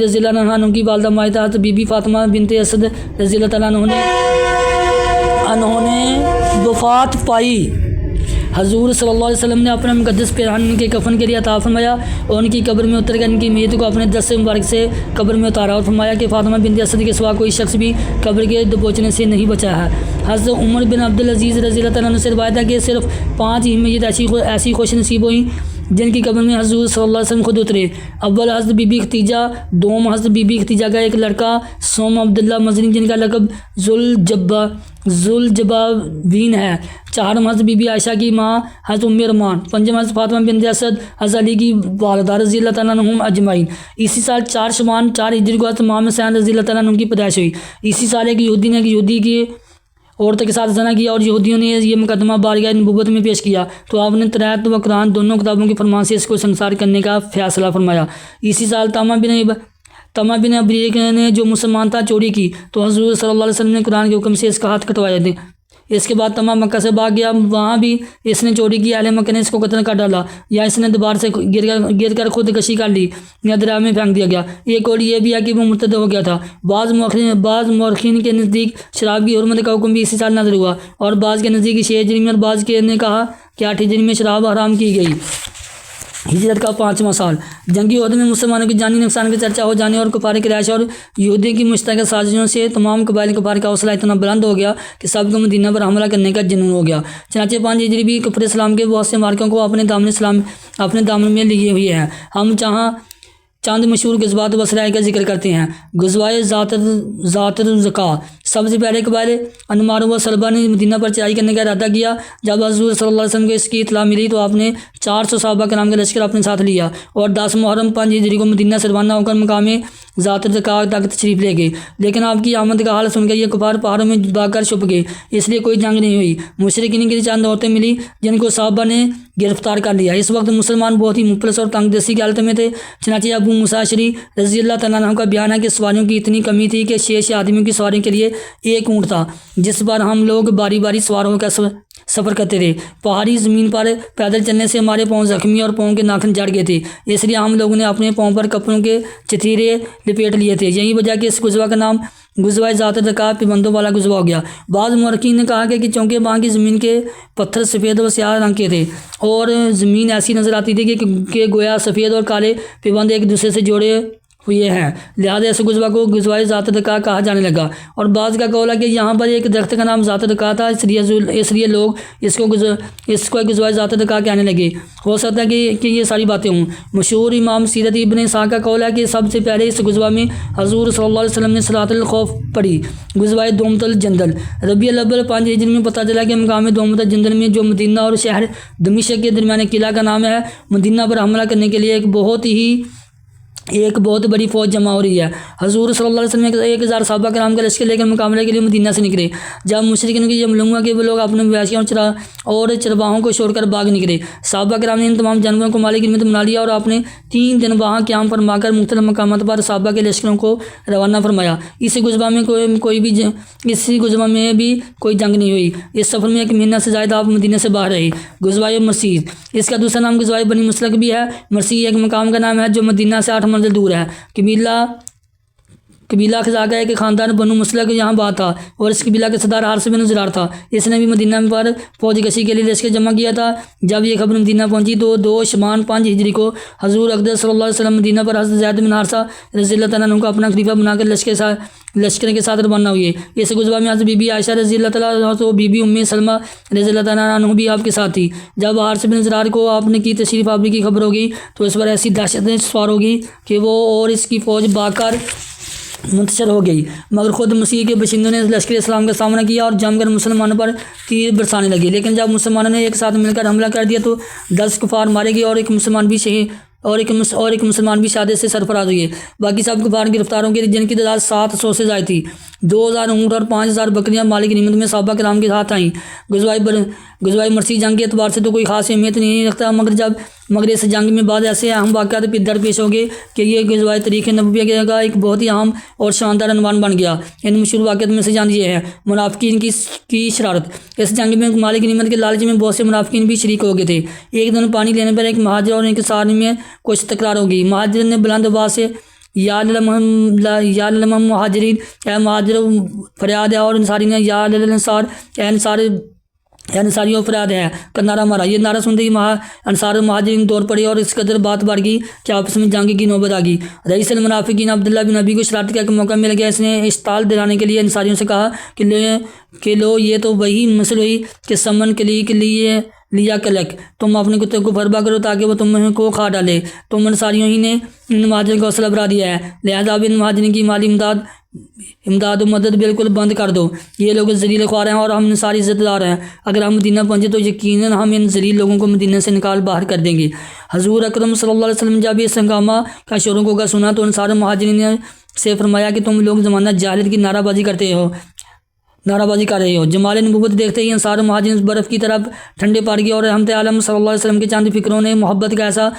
رضی اللہ عنہ کی والدہ مائدہ حضرت بی بی فاطمہ بنت اسد رضی اللہ تعالیٰ عنہ نے وفات پائی۔ حضور صلی اللہ علیہ وسلم نے اپنا مقدس پیرہن ان کے کفن کے لیے عطا فرمایا اور ان کی قبر میں اتر کر ان کی میت کو اپنے دست مبارک سے قبر میں اتارا اور فرمایا کہ فاطمہ بنت اسد کے سوا کوئی شخص بھی قبر کے دبوچنے سے نہیں بچا ہے۔ حضرت عمر بن عبدالعزیز رضی اللہ تعالیٰ عنہ سے روایت ہے کہ صرف 5 ہی میت ایسی خوش نصیب ہوئیں جن کی قبر میں حضور صلی اللہ علیہ وسلم خود اترے۔ اول حضرت بی بی ختیجہ، دوم حضرت بی بی ختیجہ کا ایک لڑکا سوم عبداللہ مزنی جن کا لقب ذوالجبابین ہے، چہارم حضرت بی بی عائشہ کی ماں حضرت ام رومان، پنجم حضرت فاطمہ بنت اسد حضرت علی کی والدہ رضی اللہ تعالیٰ عنہم اجمعین۔ اسی سال 4 شعبان 4 ہجری کو حضرت محمد حسین رضی اللہ تعالیٰ عنہ کی پیدائش ہوئی۔ اسی سال ایک یہودی نے یہودی کی عورتوں کے ساتھ زنا کیا اور یہودیوں نے یہ مقدمہ بارگاہ نبوت میں پیش کیا تو آپ نے تورات و قرآن دونوں کتابوں کی فرمان سے اس کو سنسار کرنے کا فیصلہ فرمایا۔ اسی سال طمع بن ابریق نے جو مسلمان تھا چوری کی تو حضور صلی اللہ علیہ وسلم نے قرآن کے حکم سے اس کا ہاتھ کٹوایا تھے۔ اس کے بعد طمع مکہ سے بھاگ گیا، وہاں بھی اس نے چوری کی، اہل مکہ نے اس کو قتل کر ڈالا، یا اس نے دوبارہ سے گر کر خود کشی کر لی یا دریا میں پھینک دیا گیا۔ ایک اور یہ بھی ہے کہ وہ مرتد ہو گیا تھا۔ بعض مورخین کے نزدیک شراب کی حرمت کا حکم بھی اسی سال نازل ہوا، اور بعض کے نزدیک 6 ہجری میں اور بعض کے نے کہا کہ 8 ہجری میں شراب حرام کی گئی۔ ہجرت کا 5واں سال، جنگی عہد میں مسلمانوں کی جانی نقصان کی چرچا ہو جانے اور کفار قریش اور یہودیوں کی مشترکہ سازشوں سے تمام قبائل کفار کا حوصلہ اتنا بلند ہو گیا کہ سب کو مدینہ پر حملہ کرنے کا جنون ہو گیا۔ چنانچہ 5 ہجری بھی کفر اسلام کے بہت سے مارکوں کو اپنے دامن میں لیے ہوئے ہیں۔ ہم چند مشہور غزوات بصرہ کا ذکر کرتے ہیں۔ غزوہ ذات الرقاع، سب سے پہلے قبائل انمار و سلبہ نے مدینہ پر چڑھائی کرنے کا ارادہ کیا۔ جب حضور صلی اللہ علیہ وسلم کو اس کی اطلاع ملی تو آپ نے 400 صحابہ کرام کا لشکر اپنے ساتھ لیا اور 10 محرم 5 ہجری کو مدینہ سے روانہ ہو کر مقام ذات الرقاع تک تشریف لے گئے۔ لیکن آپ کی آمد کا حال سن کر یہ کفار پہاڑوں میں بھاگ کر چھپ گئے، اس لیے کوئی جنگ نہیں ہوئی۔ مشرکین کی چند عورتیں ملی جن کو صحابہ نے گرفتار کر لیا۔ اس وقت مسلمان بہت ہی مفلس اور تنگ دستی کی حالت میں تھے۔ چنانچہ ابو موسیٰ اشعری رضی اللہ تعالیٰ عنہ کا بیان ہے کہ سواریوں کی اتنی کمی تھی کہ 6 آدمیوں کی سواری کے لیے ایک اونٹ تھا، جس پر ہم لوگ باری باری سوار ہو کر سفر کرتے تھے۔ پہاڑی زمین پر پیدل چلنے سے ہمارے پاؤں زخمی اور پاؤں کے ناخن جڑ گئے تھے، اس لیے ہم لوگوں نے اپنے پاؤں پر کپڑوں کے چتیرے لپیٹ لیے تھے۔ یہی وجہ کہ اس غزوہ کا نام غزوہ ذات الرقاع پابندوں والا غزوہ ہو گیا۔ بعض مورخین نے کہا کہ چونکہ وہاں کی زمین کے پتھر سفید و سیاہ رنگ کے تھے اور زمین ایسی نظر آتی تھی کہ گویا سفید اور کالے پابند ایک دوسرے سے جوڑے ہوئے ہیں، لہذا اس غزوہ کو غزوہ ذات الرقاع کہا جانے لگا۔ اور بعض کا قول ہے کہ یہاں پر ایک درخت کا نام ذات الرقاع تھا، اس لیے لوگ اس کو غزوہ ذات الرقاع کہنے لگے۔ ہو سکتا ہے کہ یہ ساری باتیں ہوں۔ مشہور امام سیرت ابن اسحاق کا قول ہے کہ سب سے پہلے اس غزوہ میں حضور صلی اللہ علیہ وسلم نے صلاۃ الخوف پڑھی۔ غزوہ دومت الجندل، ربیع الاول 5 ہجری میں پتہ چلا کہ مقام دومت الجندل میں جو مدینہ اور شہر دمشق کے درمیان قلعہ کا نام ہے، مدینہ پر حملہ کرنے کے لیے ایک بہت بڑی فوج جمع ہو رہی ہے۔ حضور صلی اللہ علیہ وسلم 1000 صحابہ کرام کا لشکر لے کر مقابلے کے لیے مدینہ سے نکلے۔ جب مشرکین کی یہ معلوم ہوا کہ وہ لوگ اپنے مویشیوں اور چرواہوں کو چھوڑ کر بھاگ نکلے، صحابہ کرام نے ان تمام جانوروں کو مالک غنیمت بنا لیا اور آپ نے 3 دن وہاں قیام فرما کر مختلف مقامات پر صحابہ کے لشکروں کو روانہ فرمایا۔ اس غزوہ میں بھی کوئی جنگ نہیں ہوئی۔ اس سفر میں 1 مہینہ سے زائد آپ مدینہ سے باہر رہے۔ غزوہ مرسی، اس کا دوسرا نام غزوہ بنی مسلک بھی ہے۔ مرسی ایک مقام کا نام ہے جو مدینہ سے 8 منزل دور ہے۔ قبیلہ خزاعہ ایک خاندان بنو مسلک یہاں بات تھا اور اس قبیلہ کے صدر حارث بن زرار تھا۔ اس نے بھی مدینہ پر فوج کشی کے لیے لشکر جمع کیا تھا۔ جب یہ خبر مدینہ پہنچی تو 2 شعبان 5 ہجری کو حضور اقدس صلی اللہ علیہ وسلم مدینہ پر حضرت زید بن حارثہ رضی اللہ تعالیٰ عنہ کو اپنا خلیفہ بنا کر لشکر کے ساتھ روانہ ہوئے۔ اس غزوہ میں حضرت بی بی عائشہ رضی اللہ تعالیٰ عنہ تو بی بی ام سلمہ رضی اللہ تعالیٰ عنہ بھی آپ کے ساتھ تھی۔ جب حارث بن زرار کو آپ نے کی تشریف آوری کی خبر ہوگی تو اس پر ایسی دہشت سوار ہوگی کہ وہ اور اس کی فوج بھاگ کر منتشر ہو گئی، مگر خود مسیح کے باشندوں نے لشکر اسلام کا سامنا کیا اور جم کر مسلمانوں پر تیر برسانے لگے۔ لیکن جب مسلمانوں نے ایک ساتھ مل کر حملہ کر دیا تو 10 کفار مارے گئے اور ایک مسلمان بھی شہادت سے سرفراز ہوئے۔ باقی سب کفار گرفتاروں کے جن کی تعداد 700 سے زائد تھی۔ 2000 اونٹ اور 5000 بکریاں مالک غنیمت میں صحابہ کرام کے ساتھ آئیں۔ غزوہ مرسی جنگ کے اعتبار سے تو کوئی خاص اہمیت نہیں رکھتا، مگر اس جنگ میں بعض ایسے اہم واقعات درپیش ہو گئے کہ یہ غزوہ تاریخ نبویہ کا ایک بہت ہی اہم اور شاندار عنوان بن گیا۔ ان مشہور واقعات میں سے چند یہ ہے۔ منافقین کی شرارت، اس جنگ میں مالک غنیمت کے لالچ میں بہت سے منافقین بھی شریک ہو گئے تھے۔ ایک دن پانی لینے پر ایک مہاجر اور ایک انصاری میں کچھ تکرار ہو گئی۔ مہاجر نے بلند آواز سے یا مہاجرین، اے مہاجر فریاد ہے، اور انصاری نے یا انصار، اے انصاریوں فریاد ہے کا نعرہ مارا۔ یہ نعرہ سنتے ہی انصار و مہاجرین دوڑ پڑے اور اس قدر بات بڑھ گئی کہ آپس میں جنگ کی نوبت آ گئی۔ رئیس المنافقین عبداللہ بن ابی کو شرارت کا ایک موقع مل گیا۔ اس نے اشتعال دلانے کے لیے انصاریوں سے کہا کہ لو یہ تو وہی مثل ہوئی کہ سمن کلی لیا کلک، تم اپنے کتے کو فربا کرو تاکہ وہ تمہیں کو کھا ڈالے۔ تم انصاریوں ہی نے ان مہاجرین کو حوصلہ بڑھا دیا ہے، لہذا اب ان مہاجرین کی مالی امداد و مدد بالکل بند کر دو۔ یہ لوگ ذلیل خوار ہیں اور ہم ساری عزت دار ہیں۔ اگر ہم مدینہ پہنچے تو یقیناً ہم ان ذلیل لوگوں کو مدینہ سے نکال باہر کر دیں گے۔ حضور اکرم صلی اللہ علیہ وسلم جب اس ہنگامہ کا شوروں کو سنا تو انصار مہاجرین نے سے فرمایا کہ تم لوگ زمانہ جاہلیت کی نعرہ بازی کر رہے ہو۔ جمال نبوت دیکھتے ہی انصار مہاجرین برف کی طرف ٹھنڈے پڑ گئے اور رحمت عالم صلی اللہ علیہ وسلم کے چند فکروں نے محبت کا ایسا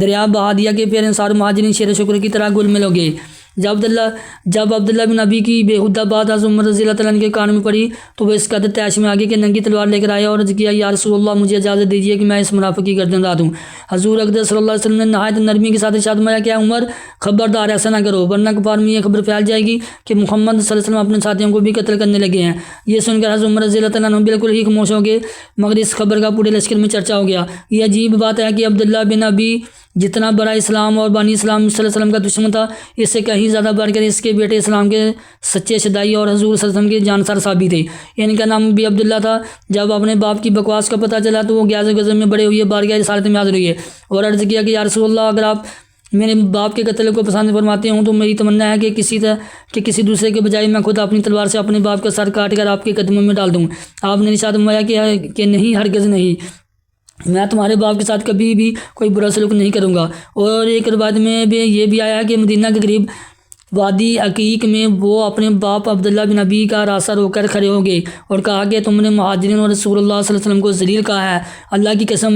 دریا بہا دیا کہ پھر انصار مہاجرین شیر شکر کی طرح گل مل ہو گئے۔ جب عبداللہ بن ابی کی بےہودہ بات حضرت عمر رضی اللہ تعالیٰ عنہ کے کان میں پڑی تو وہ اس قدر تیش میں آگے کہ ننگی تلوار لے کر آیا اور عرض کیا، یا رسول اللہ مجھے اجازت دیجیے کہ میں اس منافق کی گردن داں دوں۔ حضور اقدس صلی اللہ علیہ وسلم نے نہایت نرمی کے ساتھ ارشاد فرمایا کہ عمر خبردار ایسا نہ کرو ورنہ کفار میں یہ خبر پھیل جائے گی کہ محمد صلی اللہ علیہ وسلم اپنے ساتھیوں کو بھی قتل کرنے لگے ہیں۔ یہ سن کر حضرت عمر رضی اللہ تعالیٰ عنہ بالکل ہی خاموش ہو گئے، مگر اس خبر کا پورے لشکر میں چرچا ہو گیا۔ یہ عجیب بات ہے کہ عبداللہ بن ابی جتنا بڑا اسلام اور بانی اسلام صلی اللہ علیہ وسلم کا دشمن تھا، اس سے کہیں زیادہ بڑھ کر اس کے بیٹے اسلام کے سچے شدائی اور حضور صلی اللہ علیہ وسلم کے جانسار صحابی تھے۔ ان کا نام بھی عبداللہ تھا۔ جب اپنے باپ کی بکواس کا پتہ چلا تو وہ غیاظ و غضب میں بڑے ہوئے بارگاہ رسالت میں حاضر ہوئے اور عرض کیا کہ یا رسول اللہ، اگر آپ میرے باپ کے قتل کو پسند فرماتے ہوں تو میری تمنا ہے کہ کسی دوسرے کے بجائے میں خود اپنی تلوار سے اپنے باپ کا سر کاٹ کر آپ کے قدموں میں ڈال دوں۔ آپ نے ارشاد فرمایا کہ نہیں، ہرگز نہیں، میں تمہارے باپ کے ساتھ کبھی بھی کوئی برا سلوک نہیں کروں گا۔ اور ایک روایت میں بھی یہ بھی آیا ہے کہ مدینہ کے قریب وادی عقیق میں وہ اپنے باپ عبداللہ بن ابی کا راستہ روک کر کھڑے ہو گئے اور کہا کہ تم نے مہاجرین اور رسول اللہ صلی اللہ علیہ وسلم کو ذلیل کہا ہے، اللہ کی قسم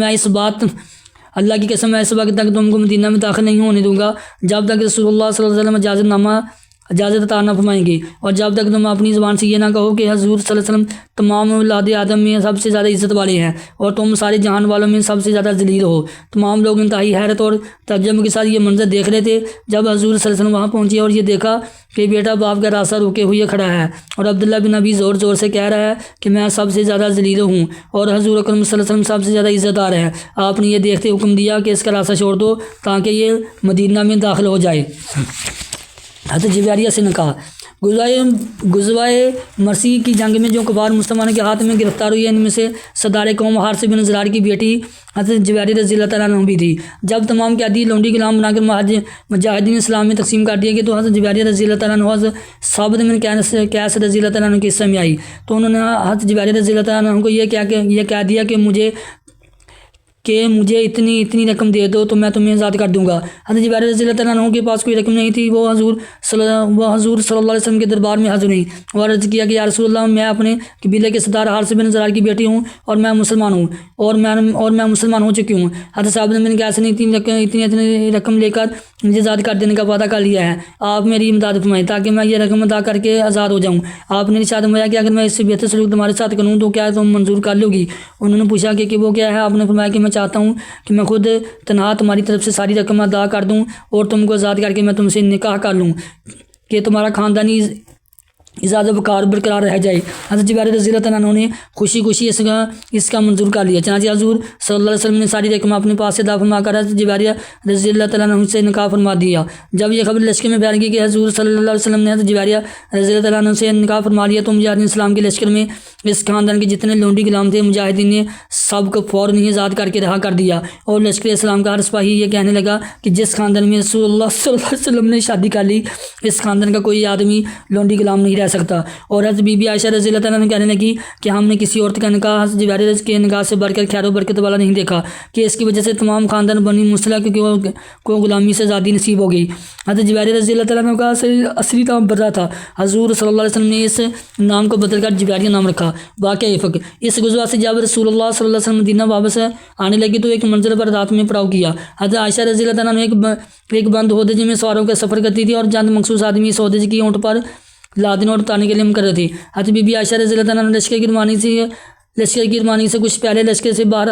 میں اس وقت تک تم کو مدینہ میں داخل نہیں ہونے دوں گا جب تک رسول اللہ صلی اللہ علیہ وسلم اجازت عطا نہ فرمائیں گے، اور جب تک تم اپنی زبان سے یہ نہ کہو کہ حضور صلی اللہ علیہ وسلم تمام اولاد آدم میں سب سے زیادہ عزت والے ہیں اور تم سارے جہان والوں میں سب سے زیادہ ذلیل ہو۔ تمام لوگ انتہائی حیرت اور تعجب کے ساتھ یہ منظر دیکھ رہے تھے۔ جب حضور صلی اللہ علیہ وسلم وہاں پہنچے اور یہ دیکھا کہ بیٹا باپ کا راستہ روکے ہوئے کھڑا ہے اور عبداللہ بن ابی زور زور سے کہہ رہا ہے کہ میں سب سے زیادہ ذلیل ہوں اور حضور اکرم صلی اللہ علیہ وسلم سب سے زیادہ عزت دار ہے، آپ نے یہ دیکھتے حکم دیا کہ اس کا راستہ چھوڑ دو تاکہ یہ مدینہ میں داخل ہو جائے۔ حضرت جویریہ سے نے کہا، غزوۂ مرسی کی جنگ میں جو کفار مسلمانوں کے ہاتھ میں گرفتار ہوئی، ان میں سے سردار قوم حارث بن زرار کی بیٹی حضرت جویریہ رضی اللہ تعالیٰ عنہ بھی تھی۔ جب تمام قیدی لونڈی غلام بنا کر مجاہدین اسلام میں تقسیم کر دیے گئے تو حضرت جویریہ رضی اللہ تعالیٰ عنہ حضرت ثابت بن قیس رضی اللہ تعالیٰ عنہ کے حصے میں آئی تو انہوں نے حضرت جویریہ رضی اللہ تعالیٰ عنہ کو یہ کہہ دیا کہ مجھے اتنی رقم دے دو تو میں تمہیں آزاد کر دوں گا۔ حضرت جویریہ رضی اللہ تعالیٰ عنہ کے پاس کوئی رقم نہیں تھی۔ وہ حضور صلی اللہ علیہ وسلم کے دربار میں حاضر ہوئی اور عرض کیا کہ یا رسول اللہ، میں اپنے قبیلے کے سردار حارث بن زرار کی بیٹی ہوں اور میں مسلمان ہوں اور میں مسلمان ہو چکی ہوں۔ حضرت ثابت بن قیس نے اتنی رقم لے کر مجھے آزاد کر دینے کا وعدہ کر لیا ہے، آپ میری امداد فرمائیں تاکہ میں یہ رقم ادا کر کے آزاد ہو جاؤں۔ آپ نے ارشاد فرمایا کہ اگر میں اس سے بہتر سلوک تمہارے ساتھ کروں تو کیا تم منظور کر لو گی؟ انہوں نے پوچھا کہ وہ کیا ہے؟ آپ نے فرمایا کہ میں چاہتا ہوں کہ میں خود تنہا تمہاری طرف سے ساری رقم ادا کر دوں اور تم کو آزاد کر کے میں تم سے نکاح کر لوں کہ تمہارا خاندانی اعزاز و وقار برقرار رہ جائے۔ حضرت جویریہ رضی اللہ تعالیٰ عنہ نے خوشی اس کا منظور کر لیا۔ چنانچہ حضور صلی اللہ علیہ وسلم نے ساری رقم اپنے پاس سے ادا فرما کر حضرت جویریہ رضی اللہ تعالیٰ عنہ سے نکاح فرما دیا۔ جب یہ خبر لشکر میں پھیل گئی کہ حضور صلی اللہ علیہ وسلم نے حضرت جویریہ رضی اللہ تعالیٰ عنہ سے نکاح فرما لیا تو مجاہدین اسلام کے لشکر میں اس خاندان کے جتنے لونڈی غلام تھے مجاہدین نے سب کو فوراً ہی آزاد کر کے رہا کر دیا، اور لشکر اسلام کا ہر سپاہی یہ کہنے لگا کہ جس خاندان میں رسول اللہ صلی اللہ علیہ وسلم نے شادی کر لی اس خاندان کا کوئی آدمی لونڈی غلام نہیں رہ سکتا۔ اور حضرت بی بی عائشہ رضی اللہ تعالیٰ عنہ کہنے لگی کہ ہم نے کسی عورت کا نکاح حضرت جویریہ کے نکاح سے بڑھ کر خیر و برکت والا نہیں دیکھا کہ اس کی وجہ سے تمام خاندان بنی مصطلق کو غلامی سے آزادی نصیب ہو گئی۔ حضرت جویریہ رضی اللہ تعالیٰ عنہ کا اصلی نام برہ تھا، حضور صلی اللہ علیہ وسلم نے اس نام کو بدل کر جویریہ نام رکھا۔ واقعہ افق، اس غزوہ سے جب رسول اللہ صلی اللہ علیہ وسلم مدینہ واپس آنے لگے تو ایک منزل پر رات میں پڑاؤ کیا۔ حضرت عائشہ رضی اللہ تعالیٰ عنہ ایک بند ہودج میں سواروں کا سفر کرتی تھی اور چند مخصوص آدمی اس ہودج کی اونٹ پر لادنے اور اتارنے کے لیے کر رہے تھے۔ حضرت بی بی عائشہ رضی اللہ تعالیٰ عنہ لشکر کی روانی سے کچھ پہلے لشکر سے باہر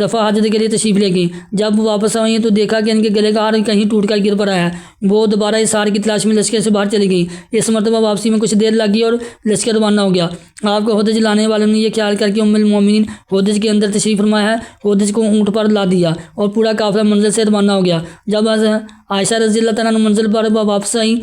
رفع حاجت کے لیے تشریف لے گئیں۔ جب وہ واپس آئیں تو دیکھا کہ ان کے گلے کا ہار کہیں ٹوٹ کر گر پڑا ہے۔ وہ دوبارہ اس ہار کی تلاش میں لشکر سے باہر چلی گئیں۔ اس مرتبہ واپسی میں کچھ دیر لگی اور لشکر روانہ ہو گیا۔ آپ کو ہودج لانے والوں نے یہ خیال کر کے ام المومنین ہودج کے اندر تشریف فرمایا ہے، ہودج کو اونٹ پر لا دیا اور پورا قافلہ منزل سے روانہ ہو گیا۔ جب عائشہ رضی اللہ تعالیٰ عنہ منزل پر واپس آئیں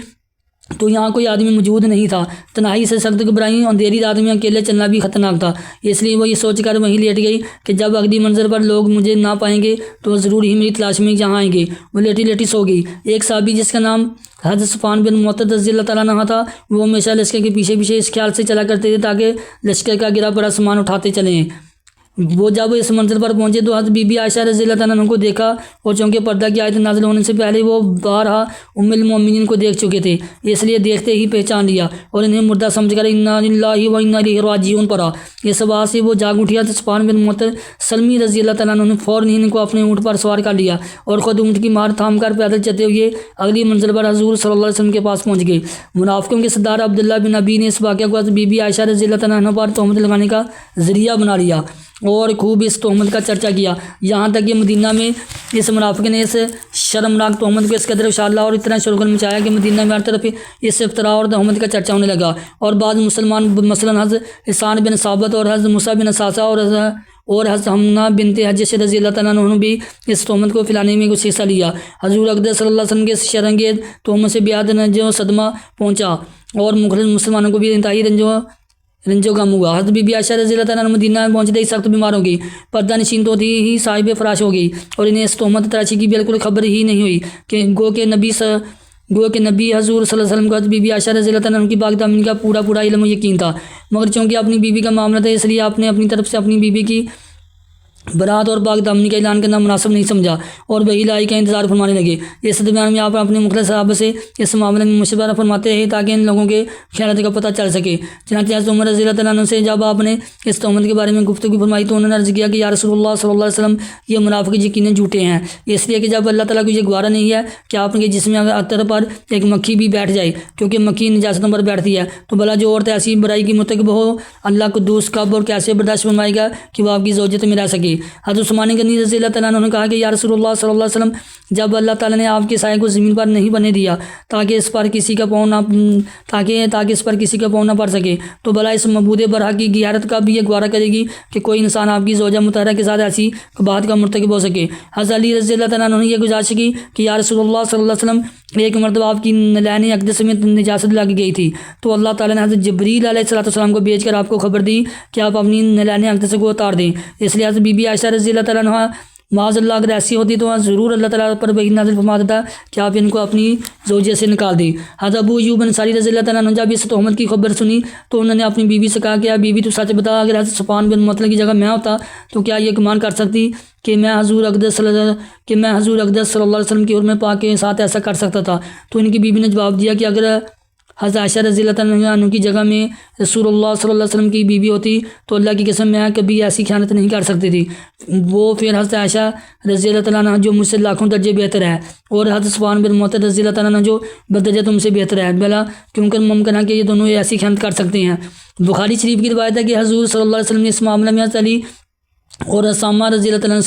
تو یہاں کوئی آدمی موجود نہیں تھا۔ تنہائی سے سخت گھبرائی، اندھیری رات میں اکیلے چلنا بھی خطرناک تھا، اس لیے وہ یہ سوچ کر وہیں لیٹ گئی کہ جب اگلی منزل پر لوگ مجھے نہ پائیں گے تو ضرور ہی میری تلاش میں یہاں آئیں گے۔ وہ لیٹی لیٹی سو گئی۔ ایک صحابی جس کا نام حضرت صفوان بن معطل رضی اللہ تعالیٰ عنہ تھا، وہ ہمیشہ لشکر کے پیچھے پیچھے اس خیال سے چلا کرتے تھے تاکہ لشکر کا گرا پڑا سامان اٹھاتے چلیں۔ وہ جب اس منزل پر پہنچے تو حضرت بی بی عائشہ رضی اللہ تعالیٰ عنہ کو دیکھا، اور چونکہ پردہ کی آیت نازل ہونے سے پہلے وہ بارہا ام المومنین کو دیکھ چکے تھے، اس لیے دیکھتے ہی پہچان لیا اور انہیں مردہ سمجھ کر انا للہ و انا الیہ راجعون پڑھا۔ اس بات سے وہ جاگ اٹھی۔ حضرت صفوان بن معطل سلمی رضی اللہ تعالیٰ عنہ نے فوراً ان کو اپنے اونٹ پر سوار کر لیا اور خود اونٹ کی مار تھام کر پیدل چلتے ہوئے اگلی منزل پر حضور صلی اللہ علیہ وسلم کے پاس پہنچ گئے۔ منافقوں کے سردار عبداللہ بن ابی نے اس واقعہ کو حضرت بی بی عائشہ رضی اللہ تعالیٰ عنہ پر تہمت لگانے کا ذریعہ بنا لیا اور خوب اس تہمت کا چرچا کیا، یہاں تک کہ مدینہ میں اس منافق نے اس شرمناک تہمت کو اس قدر اچھالا اور اتنا شلغل مچایا کہ مدینہ میں ہر طرف اس افطراء اور تہمت کا چرچا ہونے لگا، اور بعض مسلمان مثلاً حضرت حسان بن ثابت اور حضرت موسیٰ بن اساسہ اور حضرت حمنہ بنت حجش رضی اللہ تعالیٰ عنہ نے بھی اس تہمت کو پھیلانے میں کچھ حصہ لیا۔ حضور اقدس صلی اللہ علیہ وسلم کے اس شرانگیز تہمت سے بے حد رنج و صدمہ پہنچا اور مخلص مسلمانوں کو بھی انتہائی رنج و غم ہوا۔ حضرت بی بی عائشہ رضی اللہ تعالیٰ عنہ مدینہ میں پہنچتے ہی سخت بیمار ہو گئی، پردہ نشین تو ہی صاحب فراش ہو گئی، اور انہیں اس تہمت تراشی کی بالکل خبر ہی نہیں ہوئی کہ گو کہ نبی حضور صلی اللہ علیہ وسلم کو حضرت بی بی عائشہ رضی اللہ تعالیٰ عنہ کی پاک دامنی کا پورا علم و یقین تھا، مگر چونکہ اپنی بیوی کا معاملہ تھا اس لیے آپ نے اپنی طرف سے اپنی بیوی کی برات اور پاک دامنی کا اعلان کرنا مناسب نہیں سمجھا اور وحی لائی کا انتظار فرمانے لگے۔ اس درمیان میں آپ اپنے مخلص صحابہ سے اس معاملے میں مشورہ فرماتے ہیں تاکہ ان لوگوں کے خیالات کا پتہ چل سکے۔ چنانچہ حضرت عمر رضی اللہ تعالیٰ عنہ سے جب آپ نے اس تہمت کے بارے میں گفتگو فرمائی تو انہوں نے عرض کیا کہ یا رسول اللہ صلی اللہ علیہ وسلم، یہ منافق یقیناً جھوٹے ہیں، اس لیے کہ جب اللہ تعالیٰ کو یہ گوارا نہیں ہے کہ آپ کے جسم عطر پر ایک مکھی بھی بیٹھ جائے، کیونکہ مکھی نجاستوں پر بیٹھتی ہے، تو بھلا جو عورت ایسی برائی کی مرتکب ہو، اللہ قدوس کب اور کیسے برداشت فرمائے گا کہ وہ آپ کی زوجت میں رہ سکے۔ حضرت عثمان غنی رضی اللہ تعالیٰ عنہ نے کہا کہ یا رسول اللہ صلی اللہ علیہ وسلم، جب اللہ تعالیٰ نے آپ کے سائے کو زمین پر نہیں بنے دیا تاکہ اس پر کسی کا پاؤں نہ پڑ سکے، تو بھلا اس مبعوث برحق کی غیرت کا بھی یہ گوارا کرے گی کہ کوئی انسان آپ کی زوجہ مطہرہ کے ساتھ ایسی بات کا مرتکب ہو سکے۔ حضرت علی رضی اللہ تعالیٰ عنہ نے یہ گزارش کی کہ یا رسول اللہ صلی اللہ علیہ وسلم، ایک مرتبہ آپ کی نلین اقدس میں نجاست لگ گئی تھی تو اللہ تعالیٰ نے حضرت جبریل علیہ السلام کو بھیج کر آپ کو خبر دی کہ آپ اپنی نلین اقدس کو اتار دیں، اس لیے حضرت بی بی عائشہ رضی اللہ تعالیٰ عنہ معاذ اللہ اگر ایسی ہوتی تو ضرور اللہ تعالیٰ پر وحی نازل فرما دیتا کہ آپ ان کو اپنی زوجہ سے نکال دیں۔ حضرت ابو ایوب انصاری رضی اللہ تعالیٰ عنہ جب اس تہمت کی خبر سنی تو انہوں نے اپنی بیوی سے کہا کہ بیوی تو سچ بتا، اگر حضرت صفوان بن معطل کی جگہ میں ہوتا تو کیا یہ گمان کر سکتی کہ میں حضور اقدس صلی اللہ علیہ وسلم کی حرمت پاک کے ساتھ ایسا کر سکتا تھا؟ تو ان کی بیوی نے جواب دیا کہ اگر حضرت عائشہ رضی اللہ تعالیٰ عنہ کی جگہ میں رسول اللہ صلی اللہ علیہ وسلم کی بیوی ہوتی تو اللہ کی قسم میں کبھی ایسی خیانت نہیں کر سکتی تھی۔ وہ پھر حضرت عائشہ رضی اللہ تعالیٰ عنہ جو مجھ سے لاکھوں درجے بہتر ہے، اور حضرت صفوان بن معطل رضی اللہ تعالیٰ عنہ جو بدرجہ تم سے بہتر ہے، بلا کیونکہ ممکن ہے کہ یہ دونوں ایسی خیانت کر سکتے ہیں۔ بخاری شریف کی روایت ہے کہ حضور صلی اللہ علیہ وسلم نے اس معاملے میں حضرت علی اور اسامہ رضی اللہ تعالیٰ عنہ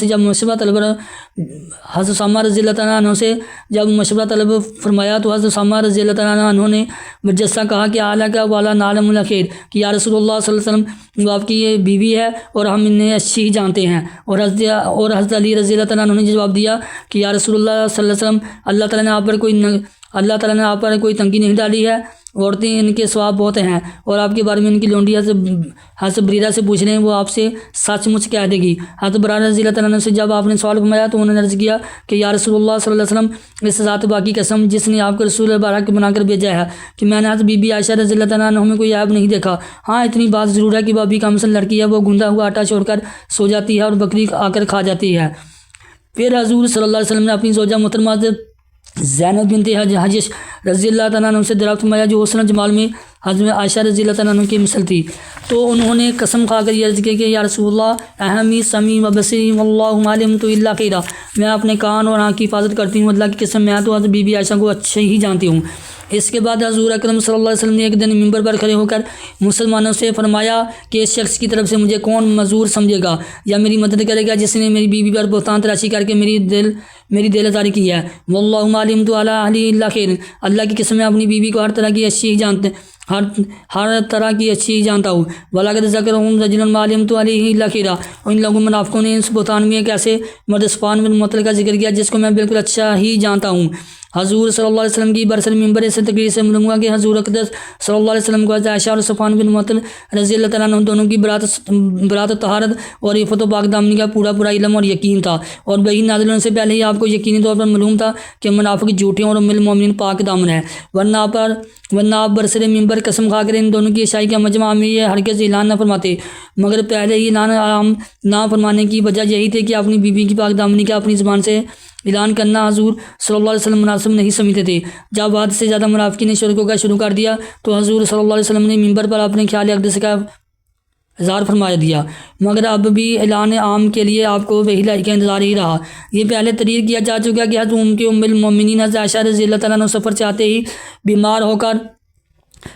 سے جب مشورہ طلب فرمایا تو حضرت اسامہ رضی اللہ تعالیٰ عنہ نے برجستہ کہا کہ اعلیٰ کا والا نعلم الخیر، کہ یا رسول اللہ صلی اللہ علیہ وسلم، وہ آپ کی یہ بیوی ہے اور ہم انہیں اچھی ہی جانتے ہیں۔ اور حضرت علی رضی اللہ تعالیٰ عنہ نے جواب دیا کہ یا رسول اللہ صلی اللہ علیہ وسلم، اللہ تعالیٰ نے آپ پر کوئی تنگی نہیں ڈالی ہے، عورتیں ان کے ثواب بہت ہیں، اور آپ کے بارے میں ان کی لونڈی حضرت بریرہ سے پوچھ رہے ہیں، وہ آپ سے سچ مچ کہہ دے گی۔ حضرت برا رضی اللہ تعالیٰ عنہ سے جب آپ نے سوال فرمایا تو انہوں نے عرض کیا کہ یا رسول اللہ صلی اللہ علیہ وسلم، اس ذات باقی قسم جس نے آپ کو رسول برحق بنا کر بھیجا ہے کہ میں نے حضرت بی بی عائشہ رضی اللہ تعالیٰ عنہ میں کوئی عیب نہیں دیکھا۔ ہاں اتنی بات ضرور ہے کہ وہ ابھی کم سن لڑکی ہے، وہ گوندا ہوا آٹا چھوڑ کر سو جاتی ہے اور بکری آ کر کھا جاتی ہے۔ پھر حضور صلی اللہ علیہ وسلم نے اپنی زوجہ محترمہ زینب بنت حجش رضی اللہ تعالیٰ عنہ سے دریافت فرمایا جو حسن جمال میں حضرت عائشہ رضی اللہ تعالیٰ عنہ کی مثل تھی، تو انہوں نے قسم کھا کر یہ عرض کی کہ یا رسول اللہ، اہمی سمیع و بصیر واللہ عالم تو اللہ خیرہ، میں اپنے کان اور آنکھ کی حفاظت کرتی ہوں، اللہ کی قسم میں تو حضرت بی بی عائشہ کو اچھے ہی جانتی ہوں۔ اس کے بعد حضور اکرم صلی اللہ علیہ وسلم نے ایک دن ممبر پر کھڑے ہو کر مسلمانوں سے فرمایا کہ اس شخص کی طرف سے مجھے کون معذور سمجھے گا یا میری مدد کرے گا جس نے میری بیوی پر بہتان تراشی کر کے میری دل آزاری کی ہے۔ واللہ عالم تو علی اہلہ الا خیر، اللہ کی قسم میں اپنی بیوی کو ہر طرح کی اچھی جانتا ہوں۔ ولاکت ذکرہم رجل عالم تو علیہ الا خیرہ، ان لوگوں منافقوں نے اس بہتان میں ایک ایسے مرد صفوان بن معطل کا ذکر کیا جس کو میں بالکل اچھا ہی جانتا ہوں۔ حضور صلی اللہ علیہ وسلم کی برسر ممبر سے تقریر سے معلوم ہوا کہ حضور اقدس صلی اللہ علیہ وسلم کو عائشہ اور صفوان بن معطل رضی اللہ تعالیٰ عنہ دونوں کی برات و طہارت اور عفت و پاک دامنی کا پورا علم اور یقین تھا، اور وحی نازل ہونے سے پہلے ہی آپ کو یقینی طور پر معلوم تھا کہ منافق جھوٹے اور ام المومنین پاک دامن ہے، ورنہ آپ برسر ممبر قسم کھا کر ان دونوں کی عیسائی کے مجمع میں یہ ہرگز اعلان نہ فرماتے، مگر پہلے ہی اعلان عام نہ فرمانے کی وجہ یہی تھی کہ اپنی بیوی کی پاک دامنی کا اپنی زبان سے اعلان کرنا حضور صلی اللہ علیہ وسلم مناسب نہیں سمجھتے تھے۔ جب حد سے زیادہ منافقین نے شرکوں کا شروع کر دیا تو حضور صلی اللہ علیہ وسلم نے ممبر پر اپنے خیال اقدس کا اظہار فرمایا دیا، مگر اب بھی اعلان عام کے لیے آپ کو وحی الہی کا انتظار ہی رہا۔ یہ پہلے تحریر کیا جا چکا کہ حضرت ام المومنین عائشہ رضی اللہ تعالیٰ عنہ سفر چاہتے ہی بیمار ہو کر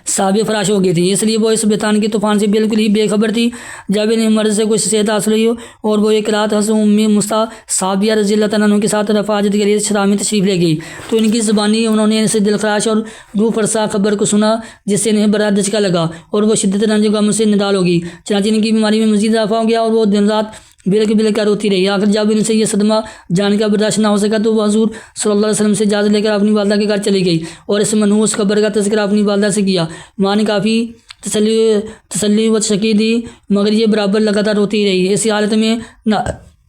صاحب فراش ہو گئی تھی، اس لیے وہ اس بیتان کے طوفان سے بالکل ہی بے خبر تھی۔ جب انہیں مرض سے کچھ صحت حاصل ہوئی اور وہ ایک رات حضرت ام مصطفیٰ صحابیہ رضی اللہ تعالیٰ عنہ کے ساتھ رفاجت کے لیے شام میں تشریف لے گئی تو ان کی زبانی انہوں نے اسے دلخراش اور روح فرسا خبر کو سنا، جس سے انہیں بڑا دھچکا لگا اور وہ شدت رنج و غم سے نڈال ہو گئی۔ چنانچہ ان کی بیماری میں مزید اضافہ ہو گیا اور وہ دن رات بل کر روتی رہی۔ آخر جب ان سے یہ صدمہ جان کا برداشت نہ ہو سکا تو وہ حضور صلی اللہ علیہ وسلم سے اجازت لے کر اپنی والدہ کے گھر چلی گئی اور اس منحوس خبر کا تذکرہ اپنی والدہ سے کیا۔ ماں نے کافی تسلی و شکی دی، مگر یہ برابر لگاتار روتی رہی۔ اسی حالت میں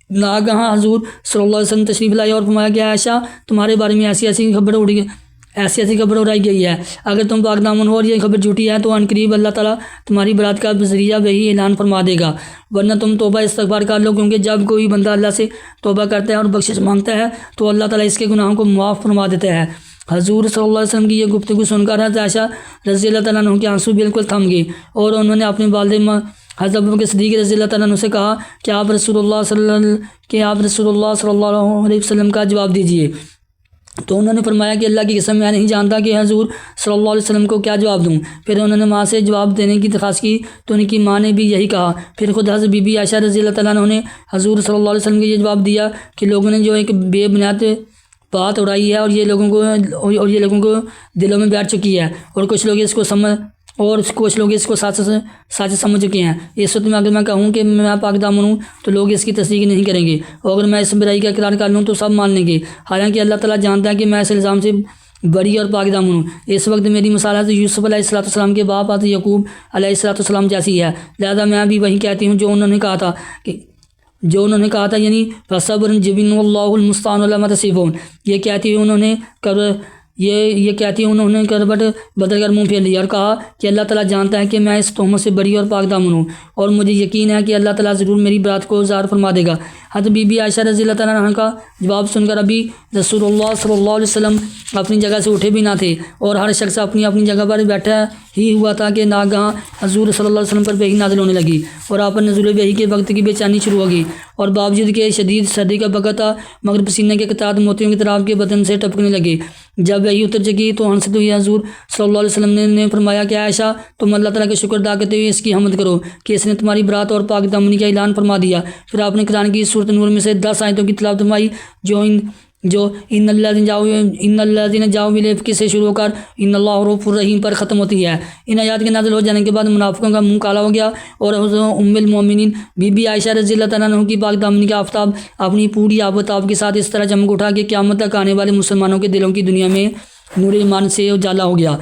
ناگہاں حضور صلی اللہ علیہ وسلم تشریف لائے اور فرمایا کہ عائشہ تمہارے بارے میں ایسی خبر اڑائی گئی ہے، اگر تم پاک دامن ہو اور یہ خبر جھوٹی ہے تو عنقریب اللہ تعالیٰ تمہاری برات کا ذریعہ وہی اعلان فرما دے گا، ورنہ تم توبہ استغفار کر لو، کیونکہ جب کوئی بندہ اللہ سے توبہ کرتا ہے اور بخشش مانگتا ہے تو اللہ تعالیٰ اس کے گناہوں کو معاف فرما دیتا ہے۔ حضور صلی اللہ علیہ وسلم کی یہ گفتگو سن کر حضرت عائشہ رضی اللہ تعالیٰ عنہ کے آنسو بالکل تھم گئے اور انہوں نے اپنے والد حضرت ابوبکر صدیق رضی اللہ تعالیٰ عنہ سے کہا کہ آپ رسول اللہ صلی اللہ علیہ وسلم کا جواب دیجیے۔ تو انہوں نے فرمایا کہ اللہ کی قسم میں نہیں جانتا کہ حضور صلی اللہ علیہ وسلم کو کیا جواب دوں۔ پھر انہوں نے ماں سے جواب دینے کی درخواست کی تو ان کی ماں نے بھی یہی کہا۔ پھر خود حضرت بی بی عائشہ رضی اللہ تعالیٰ عنہ نے حضور صلی اللہ علیہ وسلم کو یہ جواب دیا کہ لوگوں نے جو ایک بے بنیاد بات اڑائی ہے اور یہ لوگوں کو دلوں میں بیٹھ چکی ہے اور کچھ لوگ اس کو سچ سمجھ چکے ہیں۔ اس وقت میں اگر میں کہوں کہ میں پاک دامن ہوں تو لوگ اس کی تصدیق نہیں کریں گے، اور اگر میں اس برائی کا اقرار کر لوں تو سب مان لیں گے، حالانکہ اللہ تعالیٰ جانتا ہے کہ میں اس الزام سے بری اور پاک دامن ہوں۔ اس وقت میری مثال حضرت یوسف علیہ السلام کے باپ حضرت یعقوب علیہ السلام جیسی ہے، لہذا میں بھی وہی کہتی ہوں جو انہوں نے کہا تھا یعنی فصبر جبین اللہ المستعان علی ما تصفون۔ یہ کہتی انہوں نے کروٹ بدل کر منہ پھیر لیا اور کہا کہ اللہ تعالیٰ جانتا ہے کہ میں اس تہمت سے بری اور پاک دامن ہوں، اور مجھے یقین ہے کہ اللہ تعالیٰ ضرور میری برات کو ظاہر فرما دے گا۔ حضرت بی بی عائشہ رضی اللہ تعالیٰ عنہ کا جواب سن کر ابھی رسول اللہ صلی اللہ علیہ وسلم اپنی جگہ سے اٹھے بھی نہ تھے اور ہر شخص اپنی جگہ پر بیٹھا ہی ہوا تھا کہ ناگہاں حضور صلی اللہ علیہ وسلم پر وحی نازل ہونے لگی اور آپ پر نزول وحی کے وقت کی بے چینی شروع ہو گئی، اور باوجود کہ شدید سردی کا وقت تھا مگر پسینے کے قطرات موتیوں کی طرح آپ کے بدن سے ٹپکنے لگے۔ جب وحی اتر چکی تو ہنستے ہوئے حضور صلی اللہ علیہ وسلم نے فرمایا کہ عائشہ تم اللہ تعالیٰ کا شکر ادا کرتے ہوئے اس کی حمد کرو کہ اس نے تمہاری برات اور پاک دامنی کا اعلان فرما دیا۔ پھر آپ نے قرآن کی سورۃ نور میں سے 10 آیتوں کی تلاوت فرمائی جو ان الذین جاؤ بالافک سے شروع ہو کر ان اللہ رؤوف الرحیم پر ختم ہوتی ہے۔ ان آیات کے نازل ہو جانے کے بعد منافقوں کا منہ کالا ہو گیا اور ام المومنین بی بی عائشہ رضی اللہ تعالیٰ عنہ کی پاک دامنی کا آفتاب اپنی پوری آب و تاب کے ساتھ اس طرح چمک اٹھا کہ قیامت تک آنے والے مسلمانوں کے دلوں کی دنیا میں نور ایمان سے اجالا ہو گیا۔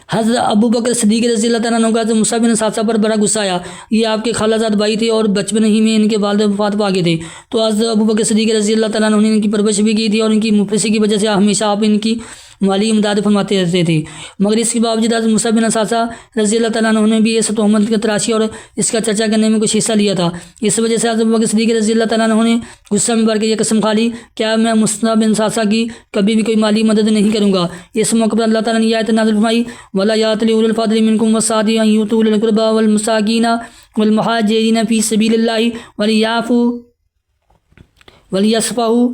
حضرت ابوبکر صدیق رضی اللہ تعالیٰ عنہ کا حضرت موسیٰ بن صادہ پر بڑا غصہ آیا۔ یہ آپ کے خالہ زاد بھائی تھے اور بچپن ہی میں ان کے والد وفات پا گئے تھے، تو حضرت ابوبکر صدیق رضی اللہ تعالیٰ عنہ نے ان کی پرورش بھی کی تھی اور ان کی مفلسی کی وجہ سے ہمیشہ آپ ان کی مالی امداد فرماتے رہتے تھے، مگر اس کے باوجود حضرت موسیٰ بن صادہ رضی اللہ تعالیٰ عنہ نے بھی اس تہمت کی تراشی اور اس کا چرچا کرنے میں کچھ حصہ لیا تھا۔ اس وجہ سے حضرت ابوبکر صدیق رضی اللہ تعالیٰ عنہ نے غصہ میں بھر کے یہ قسم کھا لی کیا میں موسیٰ بن صادہ کی کبھی بھی کوئی مالی مدد نہیں کروں گا۔ اس موقع پر اللہ تعالیٰ نے یہ آیت نازل فرمائی وَلَا يَأْتَلِ أُولُو الْفَضْلِ مِنكُمْ وَالسَّعَةِ أَن يُؤْتُوا أُولِي الْقُرْبَى وَالْمَسَاكِينَ وَالْمُهَاجِرِينَ فِي سَبِيلِ اللَّهِ وَلْيَعْفُوا وَلْيَصْفَحُوا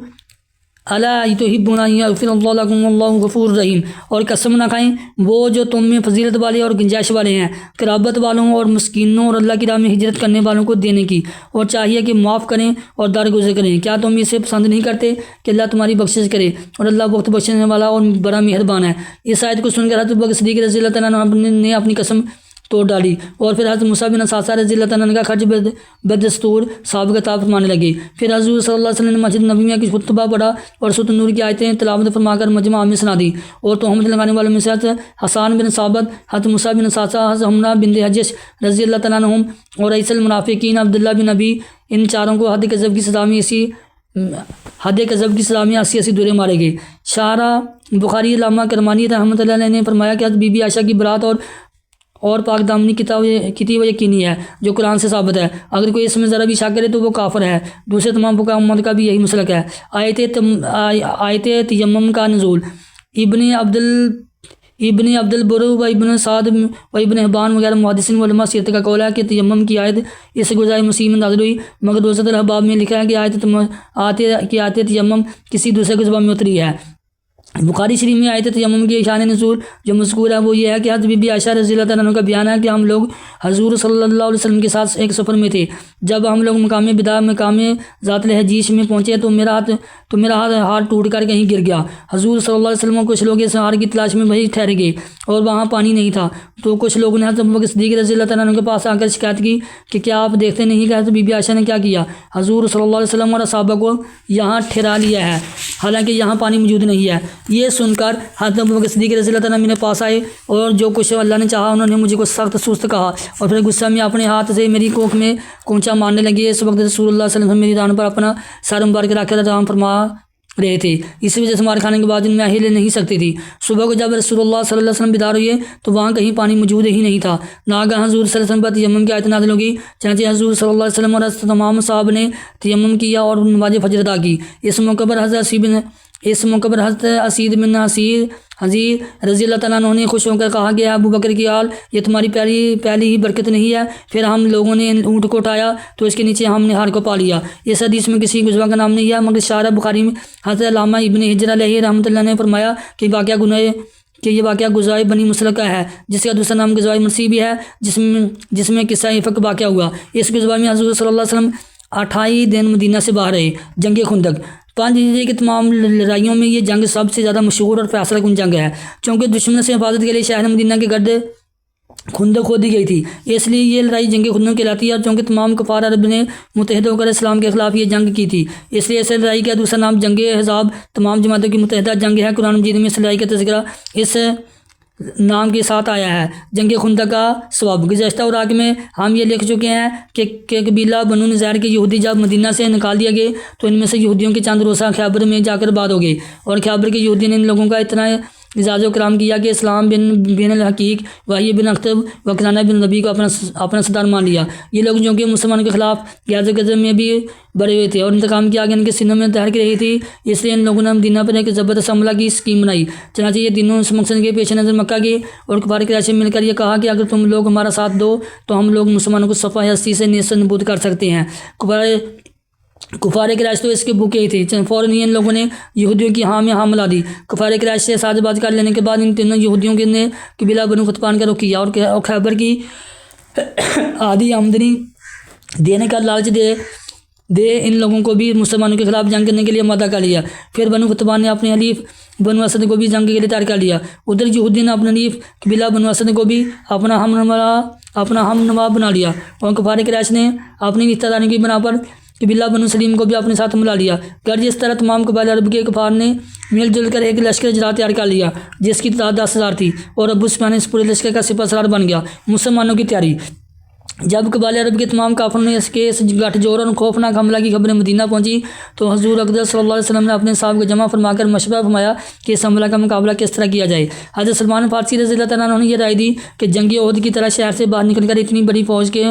أَلَا تُحِبُّونَ أَن يَغْفِرَ اللَّهُ لَكُمْ وَاللَّهُ غَفُورٌ رَحِيمٌ۔ اور قسم نہ کھائیں وہ جو تم میں فضیلت والے اور گنجائش والے ہیں، قرابت والوں اور مسکینوں اور اللہ کی راہ میں ہجرت کرنے والوں کو دینے کی، اور چاہیے کہ معاف کریں اور درگزر کریں۔ کیا تم اسے پسند نہیں کرتے کہ اللہ تمہاری بخشش کرے، اور اللہ بخت بخشنے والا اور بڑا مہربان ہے۔ اس آیت کو سن کر حضرت ابوبکر صدیق رضی اللہ تعالیٰ عنہ نے اپنی قسم توڑ ڈالی، اور پھر حضرت موسیٰ بن اساسہ رضی اللہ تعالیٰ عنہ کا خرچ بدستور صحابہ کا تعاف فرمانے لگے۔ پھر حضور صلی اللہ علیہ وسلم نے مسجد نبوی کی خطبہ پڑھا اور سورۃ النور کی آیتیں تلاوت فرما کر مجمع میں سنا دی، اور تہمت لگانے والوں میں سے حضرت حسان بن ثابت، حضرت موسیٰ بن اساسہ، حضرت حمنہ بن حجش رضی اللہ تعالیٰ عنہم اور رئیس المنافقین عبداللہ بن ابی، ان چاروں کو حد کذب کی سزا میں 80 دورے مارے گئے۔ شارح بخاری علامہ کرمانی رحمۃ اللہ علیہ نے فرمایا کہ حضرت بی بی عائشہ کی برات اور پاک دامنی کی وہ یقینی ہے جو قرآن سے ثابت ہے، اگر کوئی اس میں ذرا بھی شک کرے تو وہ کافر ہے۔ دوسرے تمام فقہاء امت کا بھی یہی مسلک ہے۔ آیت تیمم کا نزول، ابن عبد البر و ابن سعد و ابن حبان وغیرہ محدثین علماء سیرت کا قول ہے کہ تیمم کی آیت اس گزائے مسیح میں نازل ہوئی، مگر روزۃ الحباب میں لکھا ہے کہ آیت تیمم کسی دوسرے کی زبان میں اتری ہے۔ بخاری شریف میں آیت تیمم کی شان نزول جو مذکور ہے وہ یہ ہے کہ حضرت بی بی عائشہ رضی اللہ تعالیٰ عنہ کا بیان ہے کہ ہم لوگ حضور صلی اللہ علیہ وسلم کے ساتھ ایک سفر میں تھے۔ جب ہم لوگ مقام ذات الحجیش میں پہنچے تو میرا ہاتھ ٹوٹ کر کہیں گر گیا۔ حضور صلی اللہ علیہ وسلم کچھ لوگ اس ہار کی تلاش میں وہیں ٹھہر گئے اور وہاں پانی نہیں تھا، تو کچھ لوگوں نے حضرت ابوبکر صدیق رضی اللہ تعالیٰ عنہ کے پاس آ کر شکایت کی کہ کیا آپ دیکھتے نہیں کہ حضرت بی بی عائشہ نے کیا کیا؟ حضور صلی اللہ علیہ وسلم اور صحابہ کو یہاں ٹھہرا لیا ہے، حالانکہ یہاں پانی موجود نہیں ہے۔ یہ سن کر حضرت ابوبکر صدیق رضی اللہ تعالیٰ عنہ میرے پاس آئے اور جو کچھ اللہ نے چاہا انہوں نے مجھے کچھ سخت سست کہا، اور پھر غصہ میں اپنے ہاتھ سے میری کوکھ میں کونچا مارنے لگے۔ اس وقت رسول اللہ صلی اللہ علیہ وسلم میری ران پر اپنا سر مبارک رکھ کر آرام فرما رہے تھے، اس وجہ سے مار کھانے کے بعد ان میں ہل نہیں سکتی تھی۔ صبح کو جب رسول اللہ صلی اللہ علیہ وسلم بیدار ہوئے تو وہاں کہیں پانی موجود ہی نہیں تھا۔ ناگہاں حضور صلی اللہ علیہ وسلم پر تیمم کی آیت نازل ہوگی، چنانچہ حضور صلی اللہ علیہ وسلم اور تمام صحابہ نے تیمم کیا اور نماز فجر ادا کی۔ اس موقع پر حضرت اسید بن حضیر رضی اللہ تعالیٰ عنہ نے خوش ہو کر کہا کہ ابو بکر کی آل، یہ تمہاری پہلی ہی برکت نہیں ہے؟ پھر ہم لوگوں نے اونٹ کو اٹھایا تو اس کے نیچے ہم نے ہار کو پا لیا۔ اس حدیث میں کسی غزوہ کا نام نہیں ہے، مگر شارح بخاری میں حضرت علامہ ابن حجر علیہ رحمۃ اللہ نے فرمایا کہ یہ واقعہ غزوہ بنی مسلق کا ہے، جس کا دوسرا نام غزوہ مرسی بھی ہے، جس میں قصہ افق واقعہ ہوا۔ اس غزوہ میں حضور صلی اللہ علیہ وسلم 28 دن مدینہ سے باہر رہے۔ جنگ خندق 5 ہجری کی تمام لڑائیوں میں یہ جنگ سب سے زیادہ مشہور اور فیصلہ کن جنگ ہے، چونکہ دشمن سے حفاظت کے لیے شہر مدینہ کے گرد خندق کھودی گئی تھی، اس لیے یہ لڑائی جنگ خندق کہلاتی ہے۔ اور چونکہ تمام کفار عرب نے متحد ہو کر اسلام کے خلاف یہ جنگ کی تھی، اس لیے اس لڑائی کا دوسرا نام جنگ احزاب، تمام جماعتوں کی متحدہ جنگ ہے۔ قرآن مجید میں اس لڑائی کا تذکرہ اس نام کے ساتھ آیا ہے۔ جنگ خندق کا ثواب، گزشتہ اوراق میں ہم یہ لکھ چکے ہیں کہ قبیلہ بنو نذیر کے یہودی جب مدینہ سے نکال دیا گئے تو ان میں سے یہودیوں کے چند روزہ خیبر میں جا کر بعد ہو گئے، اور خیبر کے یہودی نے ان لوگوں کا اتنا اعزاز و کرام کیا کہ اسلام بن الحقیق وحی بن اختب و کنانہ بن ربیع کو اپنا سردار مان لیا۔ یہ لوگ جو کہ مسلمانوں کے خلاف غزو غزب میں بھی بڑے ہوئے تھے اور انتقام کی آگ ان کے سینوں میں تحرک رہی تھی، اس لیے ان لوگوں نے مدینہ پر ایک زبردست حملہ کی اسکیم بنائی۔ چنانچہ یہ دنوں اس مقصد کے پیش نظر مکہ گئے اور کفار قریش سے مل کر یہ کہا کہ اگر تم لوگ ہمارا ساتھ دو تو ہم لوگ مسلمانوں کو صفحہ ہستی سے نیست نبود کر سکتے ہیں۔ کفار قریش تو اس کے بھوکے ہی تھے، فوراً ہی ان لوگوں نے یہودیوں کی ہاں میں ہاں ملا دی۔ کفار قریش سے ساز باز کر لینے کے بعد ان تینوں یہودیوں نے قبیلہ بنو قطفان کا رخ کیا اور خیبر کی آدھی آمدنی دینے کا لالچ دے ان لوگوں کو بھی مسلمانوں کے خلاف جنگ کرنے کے لیے آمادہ کر لیا۔ پھر بنو قطفان نے اپنے حلیف بنو اسد کو بھی جنگ کے لیے تیار کر لیا۔ ادھر یہودی نے اپنے حلیف قبیلہ بنو اسد کو بھی اپنا ہم نوا بنا لیا، اور کفار قریش نے اپنی رشتہ داری کی بنا پر قبیلہ بنو سلیم کو بھی اپنے ساتھ ملا لیا۔ غرض اس طرح تمام قبائل عرب کے کفار نے مل جل کر ایک لشکر جرا تیار کر لیا جس کی تعداد 10,000 تھی، اور ابو سفیان اس پورے لشکر کا سپہ سالار بن گیا۔ مسلمانوں کی تیاری، جب قبائل عرب کے تمام کافروں نے اس گٹھ جوڑ اور خوفناک حملہ کی خبریں مدینہ پہنچی تو حضور اقدس صلی اللہ علیہ وسلم نے اپنے صاحب کو جمع فرما کر مشورہ فرمایا کہ اس حملہ کا مقابلہ کس طرح کیا جائے۔ حضرت سلمان فارسی رضی اللہ تعالیٰ عنہ نے یہ رائے دی کہ جنگ احد کی طرح شہر سے باہر نکل کر اتنی بڑی فوج کے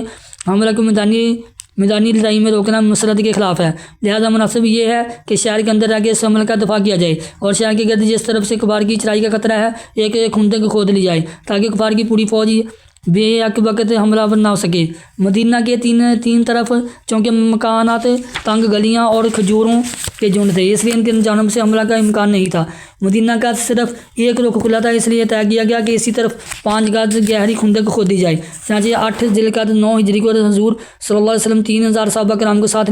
حملہ کو میدانی لڑائی میں روکنا مسلط کے خلاف ہے، لہذا مناسب یہ ہے کہ شہر کے اندر رہ کے اس عمل کا دفاع کیا جائے اور شہر کے گرد جس طرف سے کفار کی چرائی کا خطرہ ہے ایک خندق کھود لی جائے تاکہ کفار کی پوری فوج بے یک وقت حملہ آور نہ ہو سکے۔ مدینہ کے تین طرف چونکہ مکانات تنگ گلیاں اور کھجوروں کے جھنڈ تھے، اس لیے ان کی جانب سے حملہ کا امکان نہیں تھا۔ مدینہ کا صرف ایک رخ کھلا تھا، اس لیے طے کیا گیا کہ اسی طرف 5 گز گہری خندق کھودی جائے۔ چنانچہ 8 ذی القعدہ 9 ہجری کو حضور صلی اللہ علیہ وسلم 3000 صحابہ کرام کو ساتھ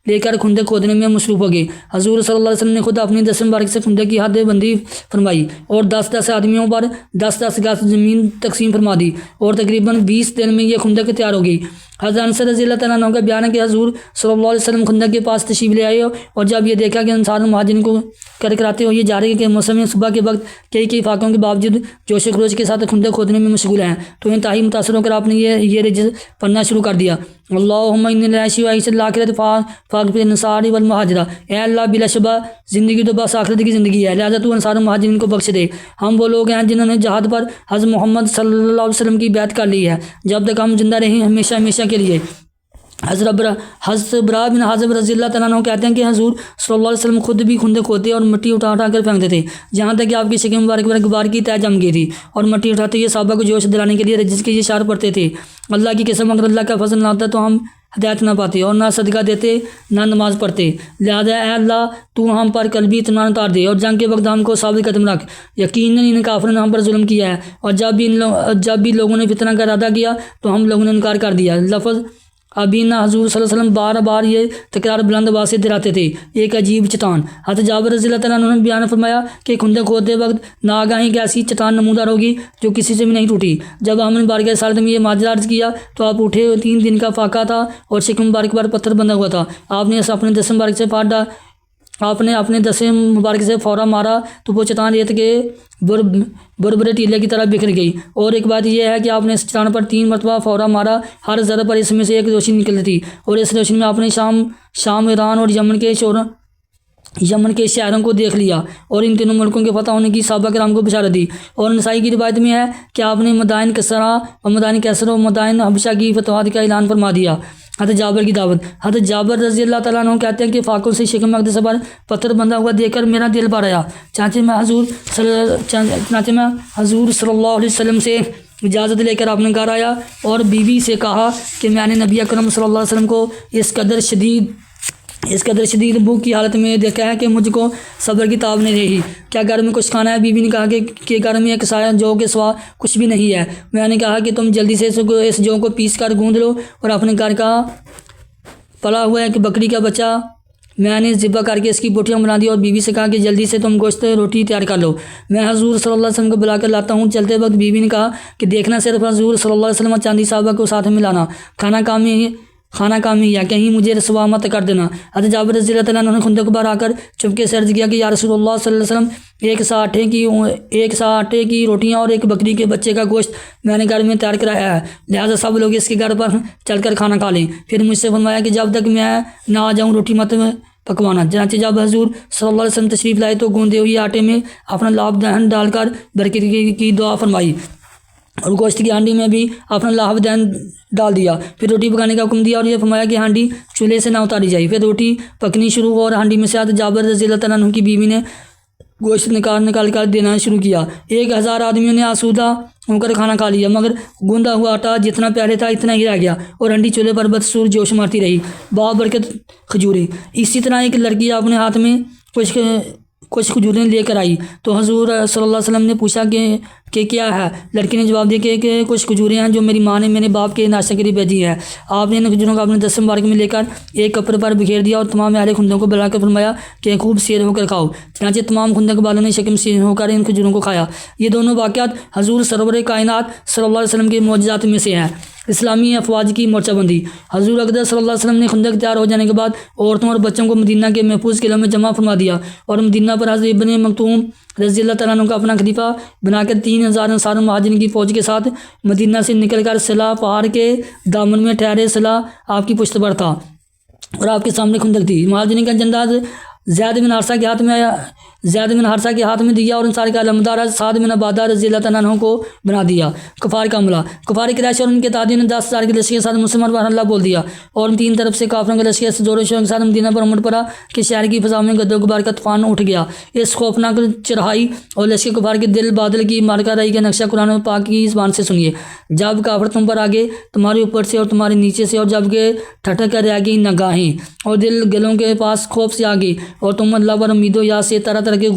لے کر خندق کھودنے میں مصروف ہو گئے۔ حضور صلی اللہ علیہ وسلم نے خود اپنی دس مبارک سے خندق کی حد بندی فرمائی اور 10 آدمیوں پر 10 گز زمین تقسیم فرما دی اور تقریباً 20 دن میں یہ خندق تیار ہو گئی۔ حضرت انس رضی اللہ تعالیٰ عنہ کا بیان ہے کہ حضور صلی اللہ علیہ وسلم خندق کے پاس تشریف لے آئے اور جب یہ دیکھا کہ انصار مہاجرین کو کراتے ہوئے جا رہے کہ موسم صبح کے وقت کئی فاقوں کے باوجود جوش و خروش کے ساتھ خندق کھودنے میں مشغول ہیں تو انتہائی متاثر ہو کر آپ نے یہ رجز پڑھنا شروع کر دیا۔ اللہم انی العیش و عیش الاخرۃ فاغفر للانصار والمہاجرہ، اے اللہ بلا شبہ زندگی تو بس آخرت کی زندگی ہے، لہٰذا تو انصار مہاجرین کو بخش دے۔ ہم وہ لوگ ہیں جنہوں نے جہاد پر حضرت محمد صلی اللہ علیہ وسلم کی بیعت کر لی ہے جب تک ہم زندہ رہیں، ہمیشہ ہمیشہ کے لیے۔ حضرت برا بن حازب رضی اللہ تعالیٰ عنہ کہتے ہیں کہ حضور صلی اللہ علیہ وسلم خود بھی خندق کھودتے اور مٹی اٹھا کر پھینکتے تھے جہاں تک کہ آپ کی شکم مبارک پر غبار کی تہ جم گئی تھی، اور مٹی اٹھاتے ہوئے صحابہ کو جوش دلانے کے لیے رجز کے یہ اشعار پڑھتے تھے: اللہ کی قسم اگر اللہ کا فضل نہ ہوتا تو ہم ہدایت نہ پاتے اور نہ صدقہ دیتے نہ نماز پڑھتے، لہذا اے اللہ تو ہم پر قلبی اطمینان اتار دے اور جنگ کے وقت ہم کو ثابت قدم رکھ۔ یقیناً ان کافروں نے ہم پر ظلم کیا ہے اور جب بھی لوگوں نے فتنہ کا ارادہ کیا تو ہم لوگوں نے انکار کر دیا۔ لفظ ابینا حضور صلی اللہ علیہ وسلم بار بار یہ تکرار بلند آواز سے دہراتے تھے: ایک عجیب چٹان۔ حضرت جابر رضی اللہ تعالیٰ عنہ نے بیان فرمایا کہ خندق کھودتے وقت ناگہاں ایک ایسی چٹان نمودار ہوگی جو کسی سے بھی نہیں ٹوٹی۔ جب ہم نے بارگاہ رسالت میں یہ ماجرا عرض کیا تو آپ اٹھے، 3 دن کا فاقہ تھا اور شکم مبارک پر پتھر بندھا ہوا تھا۔ آپ نے اپنے دس مبارک سے آپ نے اپنے دس مبارک سے فورا مارا تو وہ چٹان ریت کے بربرے ٹیلے کی طرح بکھر گئی، اور ایک بات یہ ہے کہ آپ نے اس چٹان پر 3 مرتبہ فورا مارا، ہر ذرہ پر اس میں سے ایک روشنی نکلتی تھی، اور اس روشنی میں آپ نے شام، ایران اور یمن کے شہروں کو دیکھ لیا اور ان تینوں ملکوں کے فتح ہونے کی صحابہ کرام کو بشارت دی۔ اور نسائی کی روایت میں ہے کہ آپ نے مدائن کسرا اور مدائن کیسر اور مدائن حبشہ کی فتوحات کا اعلان فرما دیا۔ حضرت جابر کی دعوت۔ حضرت جابر رضی اللہ تعالیٰ عنہ کہتے ہیں کہ فاقوں سے شکم مقدس پر پتھر بندھا ہوا دیکھ کر میرا دل بھر آیا، چنانچہ میں حضور صلی اللہ علیہ وسلم سے اجازت لے کر آپ نے گھر آیا اور بیوی سے کہا کہ میں نے نبی اکرم صلی اللہ علیہ وسلم کو اس قدر شدید بھوک کی حالت میں دیکھا ہے کہ مجھ کو صبر کی تاب نہیں رہی، کیا گھر میں کچھ کھانا ہے؟ بیوی نے کہا کہ گھر میں ایک سایہ جو کے سوا کچھ بھی نہیں ہے۔ میں نے کہا کہ تم جلدی سے اس جو کو پیس کر گوندھ لو اور اپنے گھر کا پلا ہوا ہے کہ بکری کا بچہ میں نے ذبح کر کے اس کی بوٹیاں بنا دی، اور بیوی سے کہا کہ جلدی سے تم گوشت روٹی تیار کر لو، میں حضور صلی اللہ علیہ وسلم کو بلا کر لاتا ہوں۔ چلتے وقت بیوی نے کہا کہ دیکھنا صرف حضور صلی اللہ علیہ وسلم چاندی صحابہ کو ساتھ میں لانا، کھانا کام ہی ہے، کہیں مجھے رسوا مت کر دینا۔ حضرت جابر رضی اللہ تعالیٰ عنہ نے خندق پر آ کر چپکے سے عرض کیا کہ یا رسول اللہ صلی اللہ علیہ وسلم، ایک سا آٹے کی روٹیاں اور ایک بکری کے بچے کا گوشت میں نے گھر میں تیار کرایا ہے، لہٰذا سب لوگ اس کے گھر پر چل کر کھانا کھا لیں۔ پھر مجھ سے فرمایا کہ جب تک میں نہ آ جاؤں روٹی مت پکوانا۔ چنانچہ جب حضور صلی اللہ علیہ وسلم تشریف لائے تو گوندے ہوئے آٹے میں اپنا لعاب دہن ڈال کر برکت کی دعا فرمائی اور گوشت کی ہانڈی میں بھی اپنا لعاب دہن ڈال دیا، پھر روٹی پکانے کا حکم دیا اور یہ فرمایا کہ ہانڈی چولہے سے نہ اتاری جائے۔ پھر روٹی پکنی شروع ہو اور ہانڈی میں سے جابر رضی اللہ تعالیٰ عنہ کی بیوی نے گوشت نکال کر دینا شروع کیا۔ 1000 آدمیوں نے آسودہ ہو کر کھانا کھا لیا، مگر گوندا ہوا آٹا جتنا پہلے تھا اتنا ہی رہ گیا اور ہانڈی چولہے پر بدسور جوش مارتی رہی۔ بابرکت کھجوریں۔ اسی طرح ایک لڑکی اپنے ہاتھ میں کچھ کھجوریں لے کر آئی تو حضور صلی اللہ علیہ وسلم نے پوچھا کہ کیا ہے؟ لڑکی نے جواب دیا کہ کچھ کھجوریں ہیں جو میری ماں نے میرے باپ کے ناشتے کے لیے بھیجی ہیں۔ آپ نے ان کھجوروں کو اپنے دس مبارک میں لے کر ایک کپڑے پر بکھیر دیا اور تمام اہل خندق کو بلا کر فرمایا کہ خوب سیر ہو کر کھاؤ۔ چنانچہ تمام خندق والوں نے شکم سیر ہو کر ان کھجوروں کو کھایا۔ یہ دونوں واقعات حضور سرور کائنات صلی اللہ علیہ وسلم کے معجزات میں سے ہیں۔ اسلامی افواج کی مورچہ بندی۔ حضور اقدس صلی اللہ علیہ وسلم نے خندق تیار ہو جانے کے بعد عورتوں اور بچوں کو مدینہ کے محفوظ قلعوں میں جمع فرما دیا اور مدینہ پر حضرت ابن مکتوم رضی اللہ تعالیٰ عنہ کو اپنا خلیفہ بنا کر 3000 انصار مہاجرین کی فوج کے ساتھ مدینہ سے نکل کر صلا پہاڑ کے دامن میں ٹھہرے۔ صلا آپ کی پشت پر تھا اور آپ کے سامنے خندق تھی۔ مہاجرین کا جندہ زید بن حارثہ کے ہاتھ میں دیا اور انصار کا علمدار سعد بن عبادہ رضی اللہ تعالیٰ عنہ کو بنا دیا۔ کفار کا عملہ۔ کفار قریش اور ان کے تعدیوں نے 10,000 کے لشکر کے ساتھ مسلمان پر حملہ بول دیا اور 3 طرف سے کافروں کے لشکر سے زور و شور کے ساتھ مدینہ پر امٹ پڑا کہ شہر کی فضا میں گرد و غبار کا طوفان اٹھ گیا۔ اس خوفناک چڑھائی اور لشکر کفار کے دل بادل کی مارکہ رائی کا نقشہ قرآن پاک کی زبان سے سنیے۔ جب کافر تم پر آگے، تمہارے اوپر سے اور تمہارے نیچے سے، اور جب کہ ٹھٹک کر رہ گئی نگاہیں اور دل گلوں کے پاس خوف سے آگے، اور تم اللہ پر امید و یاس سے طرح طرح کے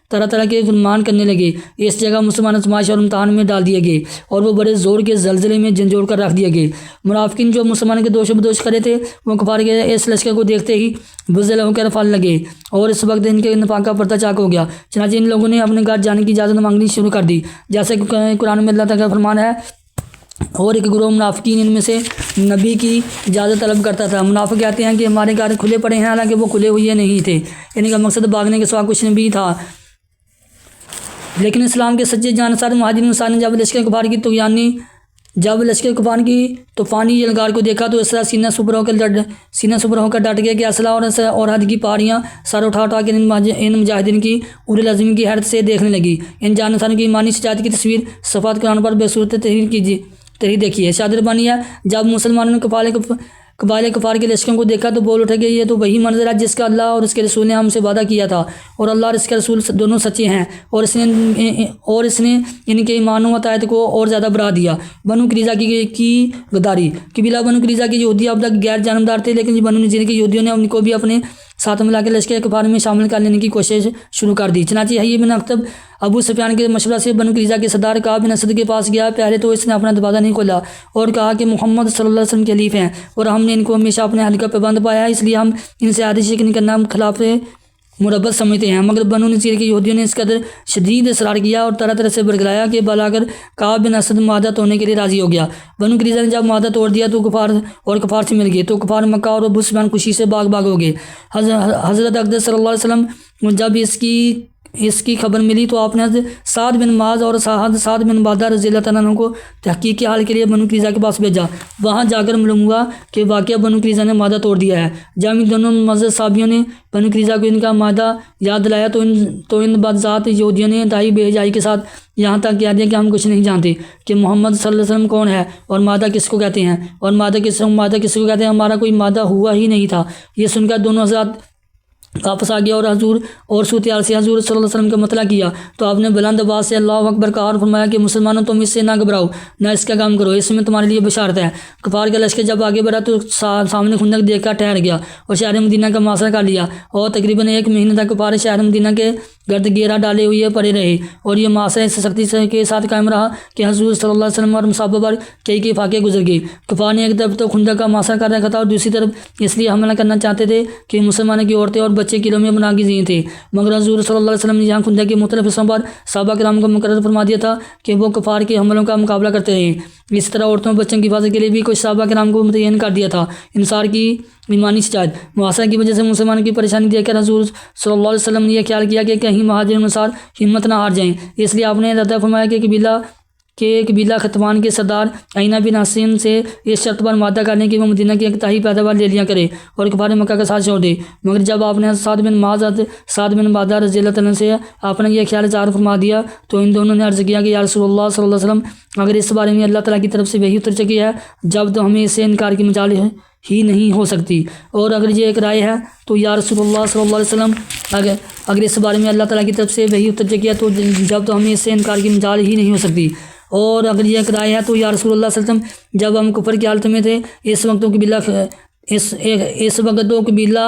طرح طرح کے گمان کرنے لگے۔ اس جگہ مسلمان آزمائش اور امتحان میں ڈال دیے گئے اور وہ بڑے زور کے زلزلے میں جھنجھوڑ کر رکھ دیے گئے۔ منافقین جو مسلمان کے دوش و بدوش کھڑے تھے وہ کفار کے اس لشکر کو دیکھتے ہی بزدل ہو کر پھیلنے لگے اور اس وقت ان کے نفاق کا پردہ چاک ہو گیا۔ چنانچہ ان لوگوں نے اپنے گھر جانے کی اجازت مانگنی شروع کر دی، جیسے کہ قرآن میں اللہ تعالیٰ کا فرمان ہے، اور ایک گروہ منافقین ان میں سے نبی کی اجازت طلب کرتا تھا۔ منافق کہتے ہیں کہ ہمارے گھر کھلے پڑے ہیں، حالانکہ وہ کھلے ہوئے نہیں تھے، ان کا مقصد بھاگنے کے سوا کچھ نہیں تھا۔ لیکن اسلام کے سچے جانصار مہاجرین انصار نے جب لشکر کفار کی طوفانی یلغار کو دیکھا تو اس طرح سینہ سپر ہو کر ڈٹ گیا کہ اسلحہ اور حد کی پہاڑیاں سر اٹھا کے ان مجاہدین کی اول العزم کی حیرت سے دیکھنے لگی۔ ان جانصاروں کی ایمانی شجاعت کی تصویر صفحات قرآن پر بے صورت تحریر دیکھی ہے۔ شاہد ربانی ہے، جب مسلمانوں نے قبائل کفار کے لشکروں کو دیکھا تو بول اٹھے کہ یہ تو وہی منظر ہے جس کا اللہ اور اس کے رسول نے ہم سے وعدہ کیا تھا، اور اللہ اور اس کے رسول دونوں سچے ہیں، اور اس نے ان کے ایمان و اطاعت کو اور زیادہ بڑھا دیا۔ بنو قریظہ کی غداری۔ قبیلہ بنو قریظہ کے یہودی اب تک غیر جانبدار تھے، لیکن بنو نذیر کے یہودیوں نے ان کو بھی اپنے ساتھ ملا کے لشکر کفار میں شامل کر لینے کی کوشش شروع کر دی۔ چنانچہ حیی بن اخطب ابو سفیان کے مشورہ سے بنو قریظہ کے سردار کعب بن اسد کے پاس گیا۔ پہلے تو اس نے اپنا دروازہ نہیں کھولا اور کہا کہ محمد صلی اللہ علیہ وسلم کے حلیف ہیں اور ہم نے ان کو ہمیشہ اپنے حلقہ پہ بند پایا ہے، اس لیے ہم ان سے عہد شکنی کرنا خلاف مربت سمجھتے ہیں۔ مگر بنو نذیر کے یہودیوں نے اس قدر شدید اصرار کیا اور طرح طرح سے برگلایا کہ بلا کر کعب بن اسد معاہدہ توڑنے کے لیے راضی ہو گیا۔ بنو قریظہ نے جب معاہدہ توڑ دیا تو کفار سے مل گئے تو کفار مکہ اور ابو سفیان خوشی سے باغ ہو گئے۔ حضرت اقدس صلی اللہ علیہ وسلم جب اس کی خبر ملی تو آپ نے سعد بن معاذ اور سعد بن عبادہ رضی اللہ تعالیٰ عنہ کو تحقیق کے حال کے لیے بنو قریظہ کے پاس بھیجا۔ وہاں جا کر معلوم ہوا کہ واقعہ بنو قریظہ نے معاہدہ توڑ دیا ہے۔ جب ان دونوں معزز صحابیوں نے بنو قریظہ کو ان کا معاہدہ یاد دلایا تو ان بدذات یہودیوں نے انتہائی بے حیائی کے ساتھ یہاں تک کہہ دیا کہ ہم کچھ نہیں جانتے کہ محمد صلی اللہ علیہ وسلم کون ہے اور معاہدہ کس کو کہتے ہیں، اور معاہدہ کس کو کہتے ہیں، ہمارا کوئی معاہدہ ہوا ہی نہیں تھا۔ یہ سن کر دونوں حضرات واپس آ گیا اور صورتحال سے حضور صلی اللہ علیہ وسلم کا مطلع کیا تو آپ نے بلند آواز سے اللہ اکبر کہا اور فرمایا کہ مسلمانوں تم اس سے نہ گھبراؤ، نہ اس کا کام کرو، اس میں تمہارے لیے بشارت ہے۔ کفار کا لشکر جب آگے بڑھا تو سامنے خندق دیکھ کر ٹھہر گیا اور شہر مدینہ کا محاصرہ کر لیا، اور تقریباً 1 مہینے تک کفار شہر مدینہ کے گرد گھیرا ڈالے ہوئے پڑے رہے، اور یہ محاصرہ اس سختی کے ساتھ قائم رہا کہ حضور صلی اللہ علیہ وسلم اور مصحابہ پر کئی فاقے گزر گئے۔ کفار نے ایک طرف تو خندق کا محاصرہ کر رکھا تھا اور دوسری طرف اس لیے حملہ کرنا چاہتے تھے کہ مسلمانوں کی عورتیں اور بچے قلعوں میں بنا کے تھے، مگر حضور صلی اللہ علیہ وسلم نے یہاں خندق کے مختلف حصوں پر صحابہ کرام کو مقرر فرما دیا تھا کہ وہ کفار کے حملوں کا مقابلہ کرتے رہیں۔ اس طرح عورتوں بچوں کی حفاظت کے لیے بھی کچھ صحابہ کرام کو متعین کر دیا تھا۔ انصار کی ایمانی شجاعت۔ محاصرہ کی وجہ سے مسلمانوں کی پریشانی دیکھ کر حضور صلی اللہ علیہ وسلم نے یہ خیال کیا کہ کہیں مہاجرین انصار ہمت نہ ہار جائیں، اس لیے آپ نے ارادہ فرمایا کہ قبیلہ ختوان کے سردار عینہ بن حسین سے اس شرط پر معاہدہ کرنے کہ وہ مدینہ کی انتہائی پیداوار لے لیا کرے اور کفار مکہ کا ساتھ چھوڑ دے۔ مگر جب آپ نے سعد بن معاذ سعد بن عبادہ رضی اللہ تعالیٰ سے آپ نے یہ خیال اظہار فرما دیا تو ان دونوں نے عرض کیا کہ یا رسول اللہ صلی اللہ علیہ وسلم، اگر اس بارے میں اللہ تعالیٰ کی طرف سے وحی اتر چکی ہے جب تو ہمیں اس سے انکار کی مجال ہی نہیں ہو سکتی، اور اگر یہ ایک رائے ہے تو یا رسول اللہ صلی اللہ علیہ وسلم، اگر اس بارے میں اللہ تعالیٰ کی طرف سے وحی اتر چکی ہے تو جب تو ہمیں اس سے انکار کی مجال ہی نہیں ہو سکتی، اور اگر یہ ایک رائے ہے تو یا رسول اللہ صلی اللہ علیہ وسلم، جب ہم کفر کی حالت میں تھے اس وقت تو قبیلہ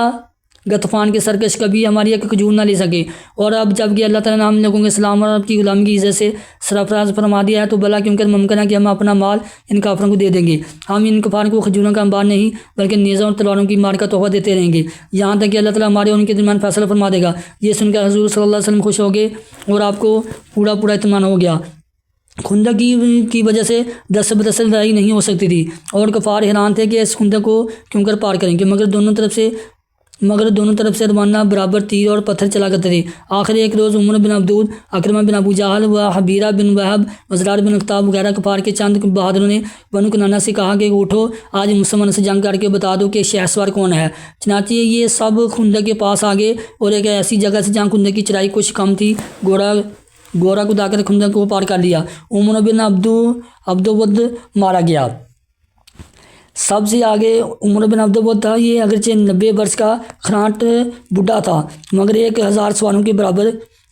غطفان کے سرکش کبھی ہماری ایک کھجور نہ لے سکے، اور اب جب کہ اللہ تعالیٰ نے ہم لوگوں کے اسلام اور آپ کی غلامی کی عزت سے سرفراز فرما دیا ہے تو بلا کیونکہ ممکن ہے کہ ہم اپنا مال ان کافروں کو دے دیں گے۔ ہم ان کفار کو کھجوروں کا انبار نہیں بلکہ نیزوں اور تلواروں کی مار کا تحفہ دیتے رہیں گے یہاں تک کہ اللہ تعالیٰ ہمارے اور ان کے درمیان فیصلہ فرما دے گا۔ یہ سن کر حضور صلی اللہ علیہ وسلم خوش ہو گئے اور آپ کو پورا اطمینان ہو گیا۔ خندق کی وجہ سے دست بدست لڑائی نہیں ہو سکتی تھی اور کفار حیران تھے کہ اس خندق کو کیوں کر پار کریں گے، مگر دونوں طرف سے روانہ برابر تیر اور پتھر چلا کرتے تھے۔ آخر ایک روز عمر بن عبدود، اکرمہ بن ابو جہل و حبیرہ بن وہب، وزرار بن اختاب وغیرہ کفار کے چند بہادروں نے بنو کنانہ سے کہا کہ اٹھو، آج مسلمانوں سے جنگ کر کے بتا دو کہ شہ سوار کون ہے۔ چنانچہ یہ سب خندق کے پاس آ گئے اور ایک ایسی جگہ سے جہاں خندق کی چڑھائی کچھ کم تھی گورا کو کر خندق کو پار کر لیا۔ عمر بن عبدود مارا گیا۔ سب سے آگے عمر بن عبدود تھا۔ یہ اگرچہ 90 برس کا خراٹ بڈھا تھا مگر 1000 سواروں کے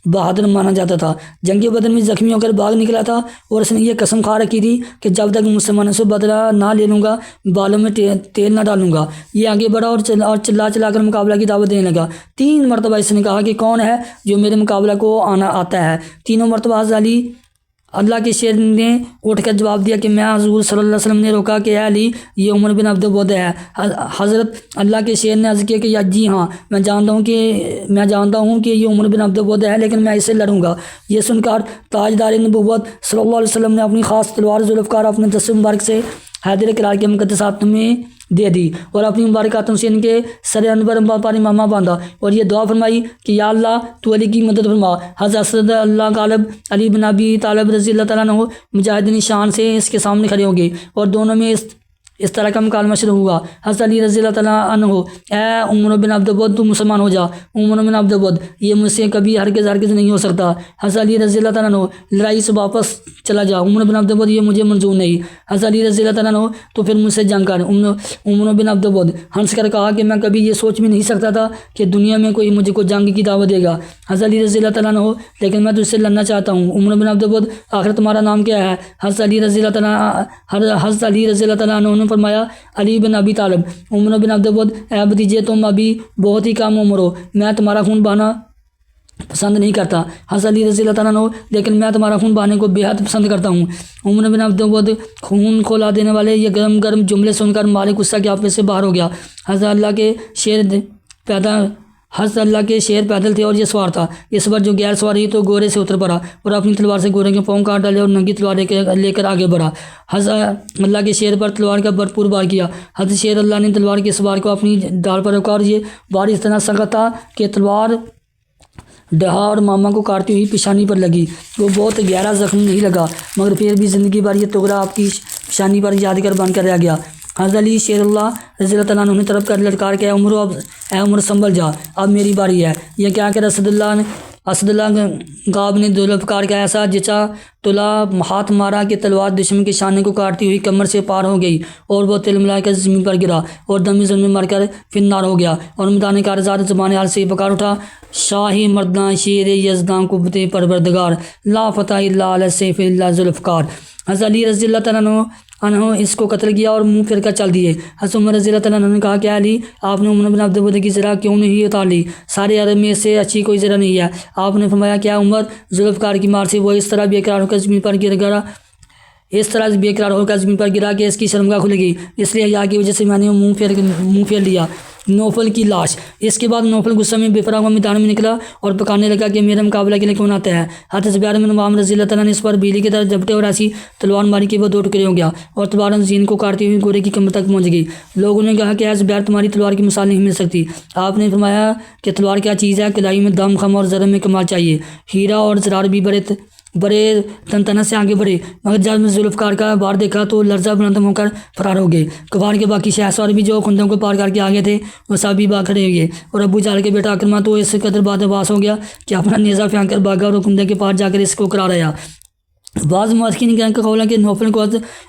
بہادر مانا جاتا تھا۔ جنگ بدر میں زخمی ہو کر بھاگ نکلا تھا اور اس نے یہ قسم کھا رکھی تھی کہ جب تک مسلمانوں سے بدلہ نہ لے لوں گا بالوں میں تیل نہ ڈالوں گا۔ یہ آگے بڑھا اور چلا چلا کر مقابلہ کی دعوت دینے لگا۔ 3 مرتبہ اس نے کہا کہ کون ہے جو میرے مقابلہ کو آتا ہے۔ تینوں مرتبہ حضرت علی اللہ کے شیر نے اٹھ کر جواب دیا کہ میں حضور صلی اللہ علیہ وسلم نے روکا کہ اے علی یہ عمر بن عبد الود ہے۔ حضرت اللہ کے شیر نے عرض کیا کہ جی ہاں میں جانتا ہوں کہ یہ عمر بن عبد الود ہے، لیکن میں اسے لڑوں گا۔ یہ سن کر تاجدار نبوت صلی اللہ علیہ وسلم نے اپنی خاص تلوار ذوالفقار اپنے دست مبارک سے حیدر کرار کے مقدس ہاتھ میں دے دی اور اپنی مبارک ہاتھوں سے ان کے سر انور پر امامہ باندھا اور یہ دعا فرمائی کہ یا اللہ تو علی کی مدد فرما۔ حضرت اسد اللہ غالب علی بن ابی طالب رضی اللہ تعالیٰ عنہ مجاہدین شان سے اس کے سامنے کھڑے ہو گئے اور دونوں میں اس طرح کا مکالمہ شروع ہوا۔ حضرت علی رضی اللہ تعالیٰ عنہ اے عمر بن عبد الود تو مسلمان ہو جا۔ عمر بن عبد الود یہ مجھ سے کبھی ہرگز نہیں ہو سکتا۔ حضرت علی رضی اللہ تعالیٰ عنہ لڑائی سے واپس چلا جا۔ عمر بن عبد الود یہ مجھے منظور نہیں۔ حضرت علی رضی اللہ تعالیٰ عنہ تو پھر مجھ سے جنگ کر۔ عمر بن عبد الود ہنس کر کہا کہ میں کبھی یہ سوچ بھی نہیں سکتا تھا کہ دنیا میں کوئی مجھے کو جنگ کی دعوت دے گا۔ حضرت علی رضی اللہ تعالیٰ عنہ لیکن میں تجھ سے لڑنا چاہتا ہوں۔ عمر بن عبد الود آخر تمہارا نام کیا ہے؟ حضرت علی رضی اللہ تعالیٰ عنہ نے فرمایا علی بن ابی طالب۔ عمر بن عبد الود اے بھتیجے تم ابھی بہت ہی کم عمر ہو، میں تمہارا خون بہانا پسند نہیں کرتا۔ حضرت علی رضی اللہ تعالیٰ عنہ لیکن میں تمہارا خون بہانے کو بے حد پسند کرتا ہوں۔ عمر بن عبد الود خون کھولا دینے والے یہ گرم گرم جملے سن کر مالک غصہ کے آپے سے باہر ہو گیا۔ حضرت اللہ کے شیر پیدل تھے اور یہ سوار تھا۔ اس پر جو غیر سوار ہی تو گورے سے اتر پڑا اور اپنی تلوار سے گورے کے پاؤں کاٹ ڈالے اور ننگی تلوار لے کر آگے بڑھا۔ حضرت اللہ کے شیر پر تلوار کا بھرپور وار کیا۔ حضرت شیر اللہ نے تلوار کے سوار کو اپنی ڈال پر رکھا اور یہ وار اس طرح سخت تھا کہ تلوار ڈہا اور ماما کو کاٹتی ہوئی پیشانی پر لگی۔ وہ بہت گہرا زخم نہیں لگا مگر پھر بھی زندگی بھر یہ ٹکڑا آپ کی پیشانی پر یادگار بن کر رہ گیا۔ حضرت علی شیر اللہ رضی اللہ تعالیٰ عنہ نے طرف کر لٹکار کے اے عمر سنبھل جا، اب میری باری ہے۔ یہ کیا کہ اسد اللہ غاب نے ذوالفقار کا ایسا جچا تلا ہاتھ مارا کہ تلوار دشمن کے شانے کو کاٹتی ہوئی کمر سے پار ہو گئی اور وہ تل ملا کر زمین پر گرا اور دمی زمین میں مر کر فنار ہو گیا اور میدان کارزار زبان حال سے پکار اٹھا شاہی مردان شیر یزدان قوت پروردگار لا فتح الا علی سیف اللہ ذوالفقار۔ حضرت علی رضی اللہ تعالیٰ عنہ اس کو قتل کیا اور منہ پھیر کر چل دیے۔ حضرت عمر رضی اللہ تعالیٰ عنہ نے کہا کہ علی آپ نے عمر بن عبد الود کی زرہ کیوں نہیں اتار لی؟ سارے عرب میں سے اچھی کوئی زرہ نہیں ہے۔ آپ نے فرمایا کیا عمر ذوالفقار کی مار سے وہ اس طرح بے قرار ہو کر زمین پر گرا کہ اس کی شرمگاہ کھل گئی، اس لیے حیا کی وجہ سے میں نے منہ پھیر لیا۔ نوفل کی لاش۔ اس کے بعد نوفل غصہ میں بے فراغ میدان میں نکلا اور پکارنے لگا کہ میرا مقابلہ کے لیے کون آتا ہے؟ حضرت زبیر بن عوام رضی اللہ تعالیٰ نے اس پر بیلی کی طرح جھپٹے اور ایسی تلوار ماری کہ وہ 2 ٹکڑے ہو گیا اور تلوار زین کو کاٹتی ہوئی گورے کی کمر تک پہنچ گئی۔ لوگوں نے کہا کہ اے زبیر تمہاری تلوار کی مثال نہیں مل سکتی۔ آپ نے فرمایا کہ تلوار کیا چیز ہے؟ کلائی میں دم خم اور زرم میں کمال چاہیے۔ ہیرا اور زرار بھی بڑے تنتنا سے آگے بڑھے مگر جب ذوالفقار کا بار دیکھا تو لرزہ بلند ہو کر فرار ہو گئے۔ کفار کے باقی شہسوار بھی جو خندق کو پار کر کے آگے تھے وہ سب بھی باغ کھڑے ہوئے اور ابو جہل کے بیٹا اکرمہ تو اس قدر بادباس ہو گیا کہ اپنا نیزہ پھینک کر بھاگا اور خندق کے پار جا کر اس کو قرار آیا۔ بعض مورخین کا قول ہے کہ نوفل کو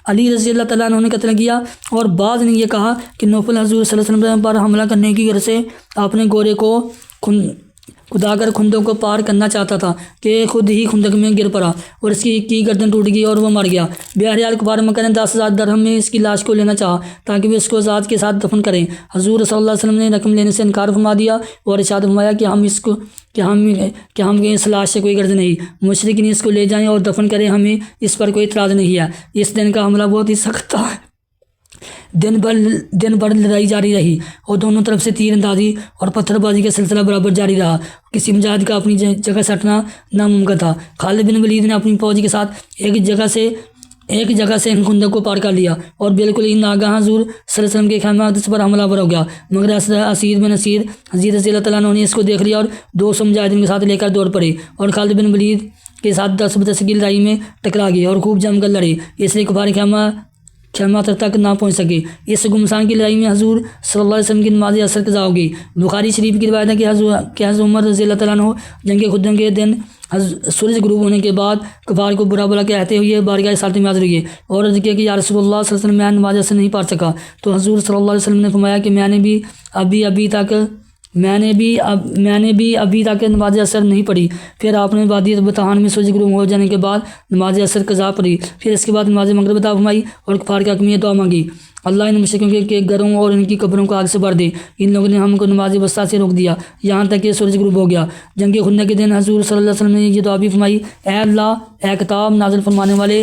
علی رضی اللہ تعالیٰ عنہ نے قتل کیا اور بعض نے یہ کہا کہ نوفل حضور صلی اللہ علیہ وسلم پر حملہ کرنے کی غرض سے اپنے گورے کو خدا کر خندق کو پار کرنا چاہتا تھا کہ خود ہی خندق میں گر پڑا اور اس کی گردن ٹوٹ گئی اور وہ مر گیا۔ بہرحال کفار مکہ نے 10,000 درہم میں اس کی لاش کو لینا چاہا تاکہ وہ اس کو ذات کے ساتھ دفن کریں۔ حضور صلی اللہ علیہ وسلم نے رقم لینے سے انکار فرما دیا اور ارشاد فرمایا کہ ہم اس لاش سے کوئی غرض نہیں، مشرکین اس کو لے جائیں اور دفن کریں، ہمیں اس پر کوئی اعتراض نہیں ہے۔ اس دن کا حملہ بہت ہی سخت تھا۔ دن بھر لڑائی جاری رہی اور دونوں طرف سے تیر اندازی اور پتھر بازی کا سلسلہ برابر جاری رہا۔ کسی مجاہد کا اپنی جگہ سے ہٹنا ناممکن تھا۔ خالد بن ولید نے اپنی فوج کے ساتھ ایک جگہ سے خندق کو پار کر لیا اور بالکل ہی ناگہاں حضور صلی اللہ علیہ وسلم کے خیمہ اقدس پر حملہ آور ہو گیا مگر اسید بن اسیر حضرت رضی اللہ تعالیٰ عنہ نے اس کو دیکھ لیا اور 200 مجاہدین کے ساتھ لے کر دوڑ پڑے اور خالد بن ولید کے ساتھ 10 بدس کی لڑائی میں ٹکرا گئے اور خوب جم کر لڑے، اس لیے کفار خیمہ تک نہ پہنچ سکے۔ اس گمسان کی لڑائی میں حضور صلی اللہ علیہ وسلم کی نماز عصر قضا ہو گئی۔ بخاری شریف کی روایت ہے کہ حضرت عمر رضی اللہ تعالیٰ عنہ جنگ خندق کے دن سورج غروب ہونے کے بعد کفار کو برا بلا کہتے ہوئے بارگاہ صالح میں حاضر ہوئے اور عرض کیا کہ یا رسول اللہ صلی اللہ علیہ وسلم میں نماز عصر نہیں پڑھ سکا، تو حضور صلی اللہ علیہ وسلم نے فرمایا کہ میں نے بھی ابھی تک میں نے بھی ابھی تک نماز عصر نہیں پڑھی۔ پھر آپ نے وادی بطحان میں سورج غروب ہو جانے کے بعد نماز عصر قضا پڑھی۔ پھر اس کے بعد نماز مغرب عطا فرمائی اور کفار کے حق میں یہ دعا مانگی، اللہ ان مشرکوں کے گھروں اور ان کی قبروں کو آگ سے بھر دے۔ ان لوگوں نے ہم کو نماز وسطیٰ سے روک دیا یہاں تک کہ سورج غروب ہو گیا۔ جنگ خندق کے دن حضور صلی اللہ علیہ وسلم نے یہ دعا بھی فرمائی، اے اللہ، اے کتاب نازل فرمانے والے،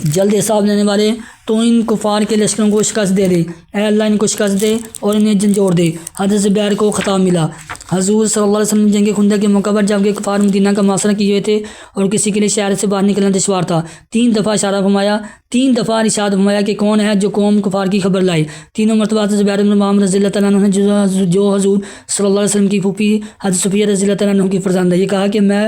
جلد حساب لینے والے، تو ان کفار کے لشکروں کو شکست دے دے، اے اللہ ان کو شکست دے اور انہیں جھنجھوڑ دے۔ حضرت زبیر کو خطاب ملا۔ حضور صلی اللہ علیہ وسلم جنگ خندق کے موقع پر جب کہ کفار مدینہ کا محاصرہ کیے ہوئے تھے اور کسی کے لیے شہر سے باہر نکلنا دشوار تھا، 3 دفعہ اشارہ فرمایا، 3 دفعہ ارشاد فرمایا کہ کون ہے جو قوم کفار کی خبر لائے۔ تینوں مرتبہ حضرت زبیر بن عوام رضی اللہ تعالیٰ عنہ نے جو حضور صلی اللہ علیہ وسلم کی پھوپھی حضرت صفیہ رضی اللہ تعالیٰ عنہ کی فرزند ہے، یہ کہا کہ میں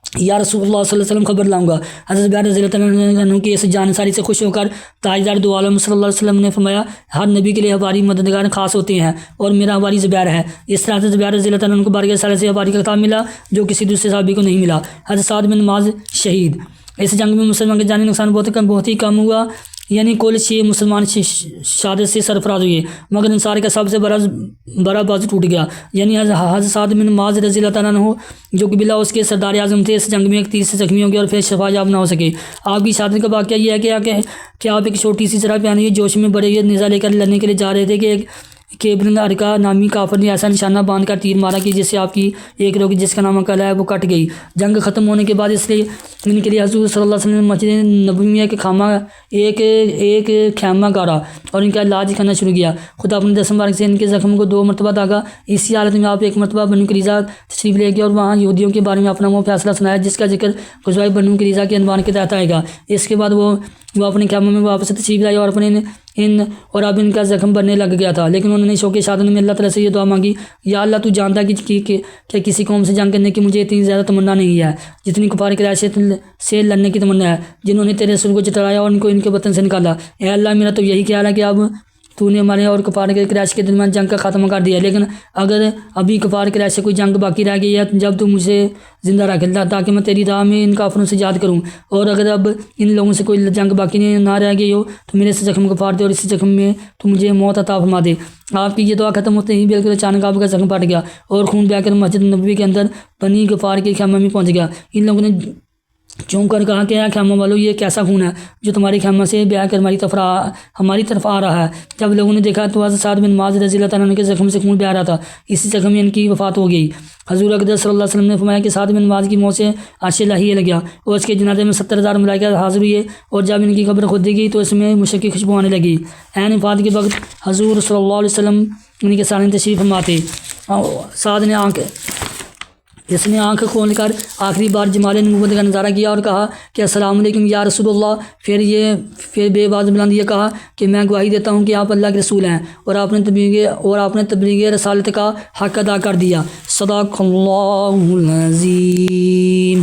یا رسول اللہ صلی اللہ علیہ وسلم خبر لاؤں گا۔ حضرت زبیر رضی اللہ تعالیٰ عنہ کی اس جانساری سے خوش ہو کر تاجدار دو عالم صلی اللہ علیہ وسلم نے فرمایا، ہر نبی کے لیے ہماری مددگار خاص ہوتے ہیں اور میرا ہماری زبیر ہے۔ اس طرح حضرت زبیر رضی اللہ تعالیٰ عنہ کو بارگاہ رسالت سے ہماری کا خطاب ملا جو کسی دوسرے صحابی کو نہیں ملا۔ حضرت سعد بن معاذ شہید۔ اس جنگ میں مسلمان کے جانی نقصان بہت ہی کم ہوا، یعنی کل 6 مسلمان شہادت سے سرفراز ہوئے، مگر انصار کا سب سے بڑا بازو ٹوٹ گیا، یعنی حضرت سعد بن معاذ رضی اللہ تعالیٰ عنہ جو کہ بلا اس کے سردار اعظم تھے، اس جنگ میں ایک تیر سے زخمی ہو گئے اور پھر شفا یاب نہ ہو سکے۔ آپ کی شہادت کا واقعہ یہ ہے کہ آپ ایک چھوٹی سی سرح پہنے ہوئے جوش میں بڑے ہوئے نیزہ لے کر لڑنے کے لیے جا رہے تھے کہ ابن ارقا نامی کافر نے ایسا نشانہ باندھ کر تیر مارا کہ جس سے آپ کی ایک روگی جس کا نام عقل ہے وہ کٹ گئی۔ جنگ ختم ہونے کے بعد اس لیے ان کے لیے حضور صلی اللہ علیہ وسلم نے مسجد نبویہ کے ایک خیمہ گاڑا اور ان کا علاج کرنا شروع کیا۔ خدا اپنے دست مبارک سے ان کے زخم کو 2 مرتبہ داغا۔ اسی حالت میں آپ ایک مرتبہ بنو قریظہ تشریف لے گئے اور وہاں یہودیوں کے بارے میں اپنا وہ فیصلہ سنایا جس کا ذکر غزوہ بنو قریظہ کے عنوان کے تحت آئے گا۔ اس کے بعد وہ اپنے خیموں میں واپس تشریف لائے اور اب ان کا زخم بھرنے لگ گیا تھا، لیکن انہوں نے شوق شہادت میں اللہ تعالیٰ سے یہ دعا مانگی، یا اللہ تو جانتا ہے کہ کسی قوم سے جنگ کرنے کی مجھے اتنی زیادہ تمنا نہیں ہے جتنی کفار قریش سے لڑنے کی تمنا ہے، جنہوں نے تیرے رسول کو جتلایا اور ان کو ان کے وطن سے نکالا۔ اے اللہ، میرا تو یہی خیال ہے کہ اب تو نے ہمارے اور کفار قریش کے درمیان جنگ کا خاتمہ کر دیا، لیکن اگر ابھی کفار قریش سے کوئی جنگ باقی رہ گئی ہے جب تو مجھے زندہ رکھ تاکہ میں تیری راہ میں ان کافروں سے یاد کروں، اور اگر اب ان لوگوں سے کوئی جنگ باقی نہ رہ گئی ہو تو میرے سے زخم کو پھاڑ دے اور اسی زخم میں تو مجھے موت عطا فرما دے۔ آپ کی یہ دعا ختم ہوتے ہی بالکل اچانک آپ کا زخم پھٹ گیا اور خون بہہ کر مسجد نبوی کے اندر بنی غفار کے خیمہ میں پہنچ گیا۔ ان لوگوں نے چونک کر کہا کہ خیمہ والو، یہ کیسا خون ہے جو تمہاری خیمہ سے بہہ کر ہماری طرف آ رہا ہے؟ جب لوگوں نے دیکھا تو حضرت سعد بن معاذ رضی اللہ تعالیٰ عنہ کے زخم سے خون بہہ رہا تھا، اسی زخم میں ان کی وفات ہو گئی۔ حضور اقدس صلی اللہ علیہ وسلم نے فرمایا کہ سعد بن معاذ کی موت سے عرش الہی لگ گیا اور اس کے جنازے میں 70,000 ملائکہ حاضر ہوئے، اور جب ان کی قبر کھودی گئی تو اس میں مشک کی خوشبو آنے لگی۔ عین وفات کے وقت حضور صلی اللہ علیہ وسلم ان کے سامنے تشریف فرماتے۔ سعد نے آنکھ کھول کر آخری بار جمال نبوت کا نظارہ کیا اور کہا کہ السلام علیکم یا رسول اللہ۔ پھر بے باز بلند یہ کہا کہ میں گواہی دیتا ہوں کہ آپ اللہ کے رسول ہیں اور آپ نے تبلیغ رسالت کا حق ادا کر دیا۔ صدق اللہ العظیم۔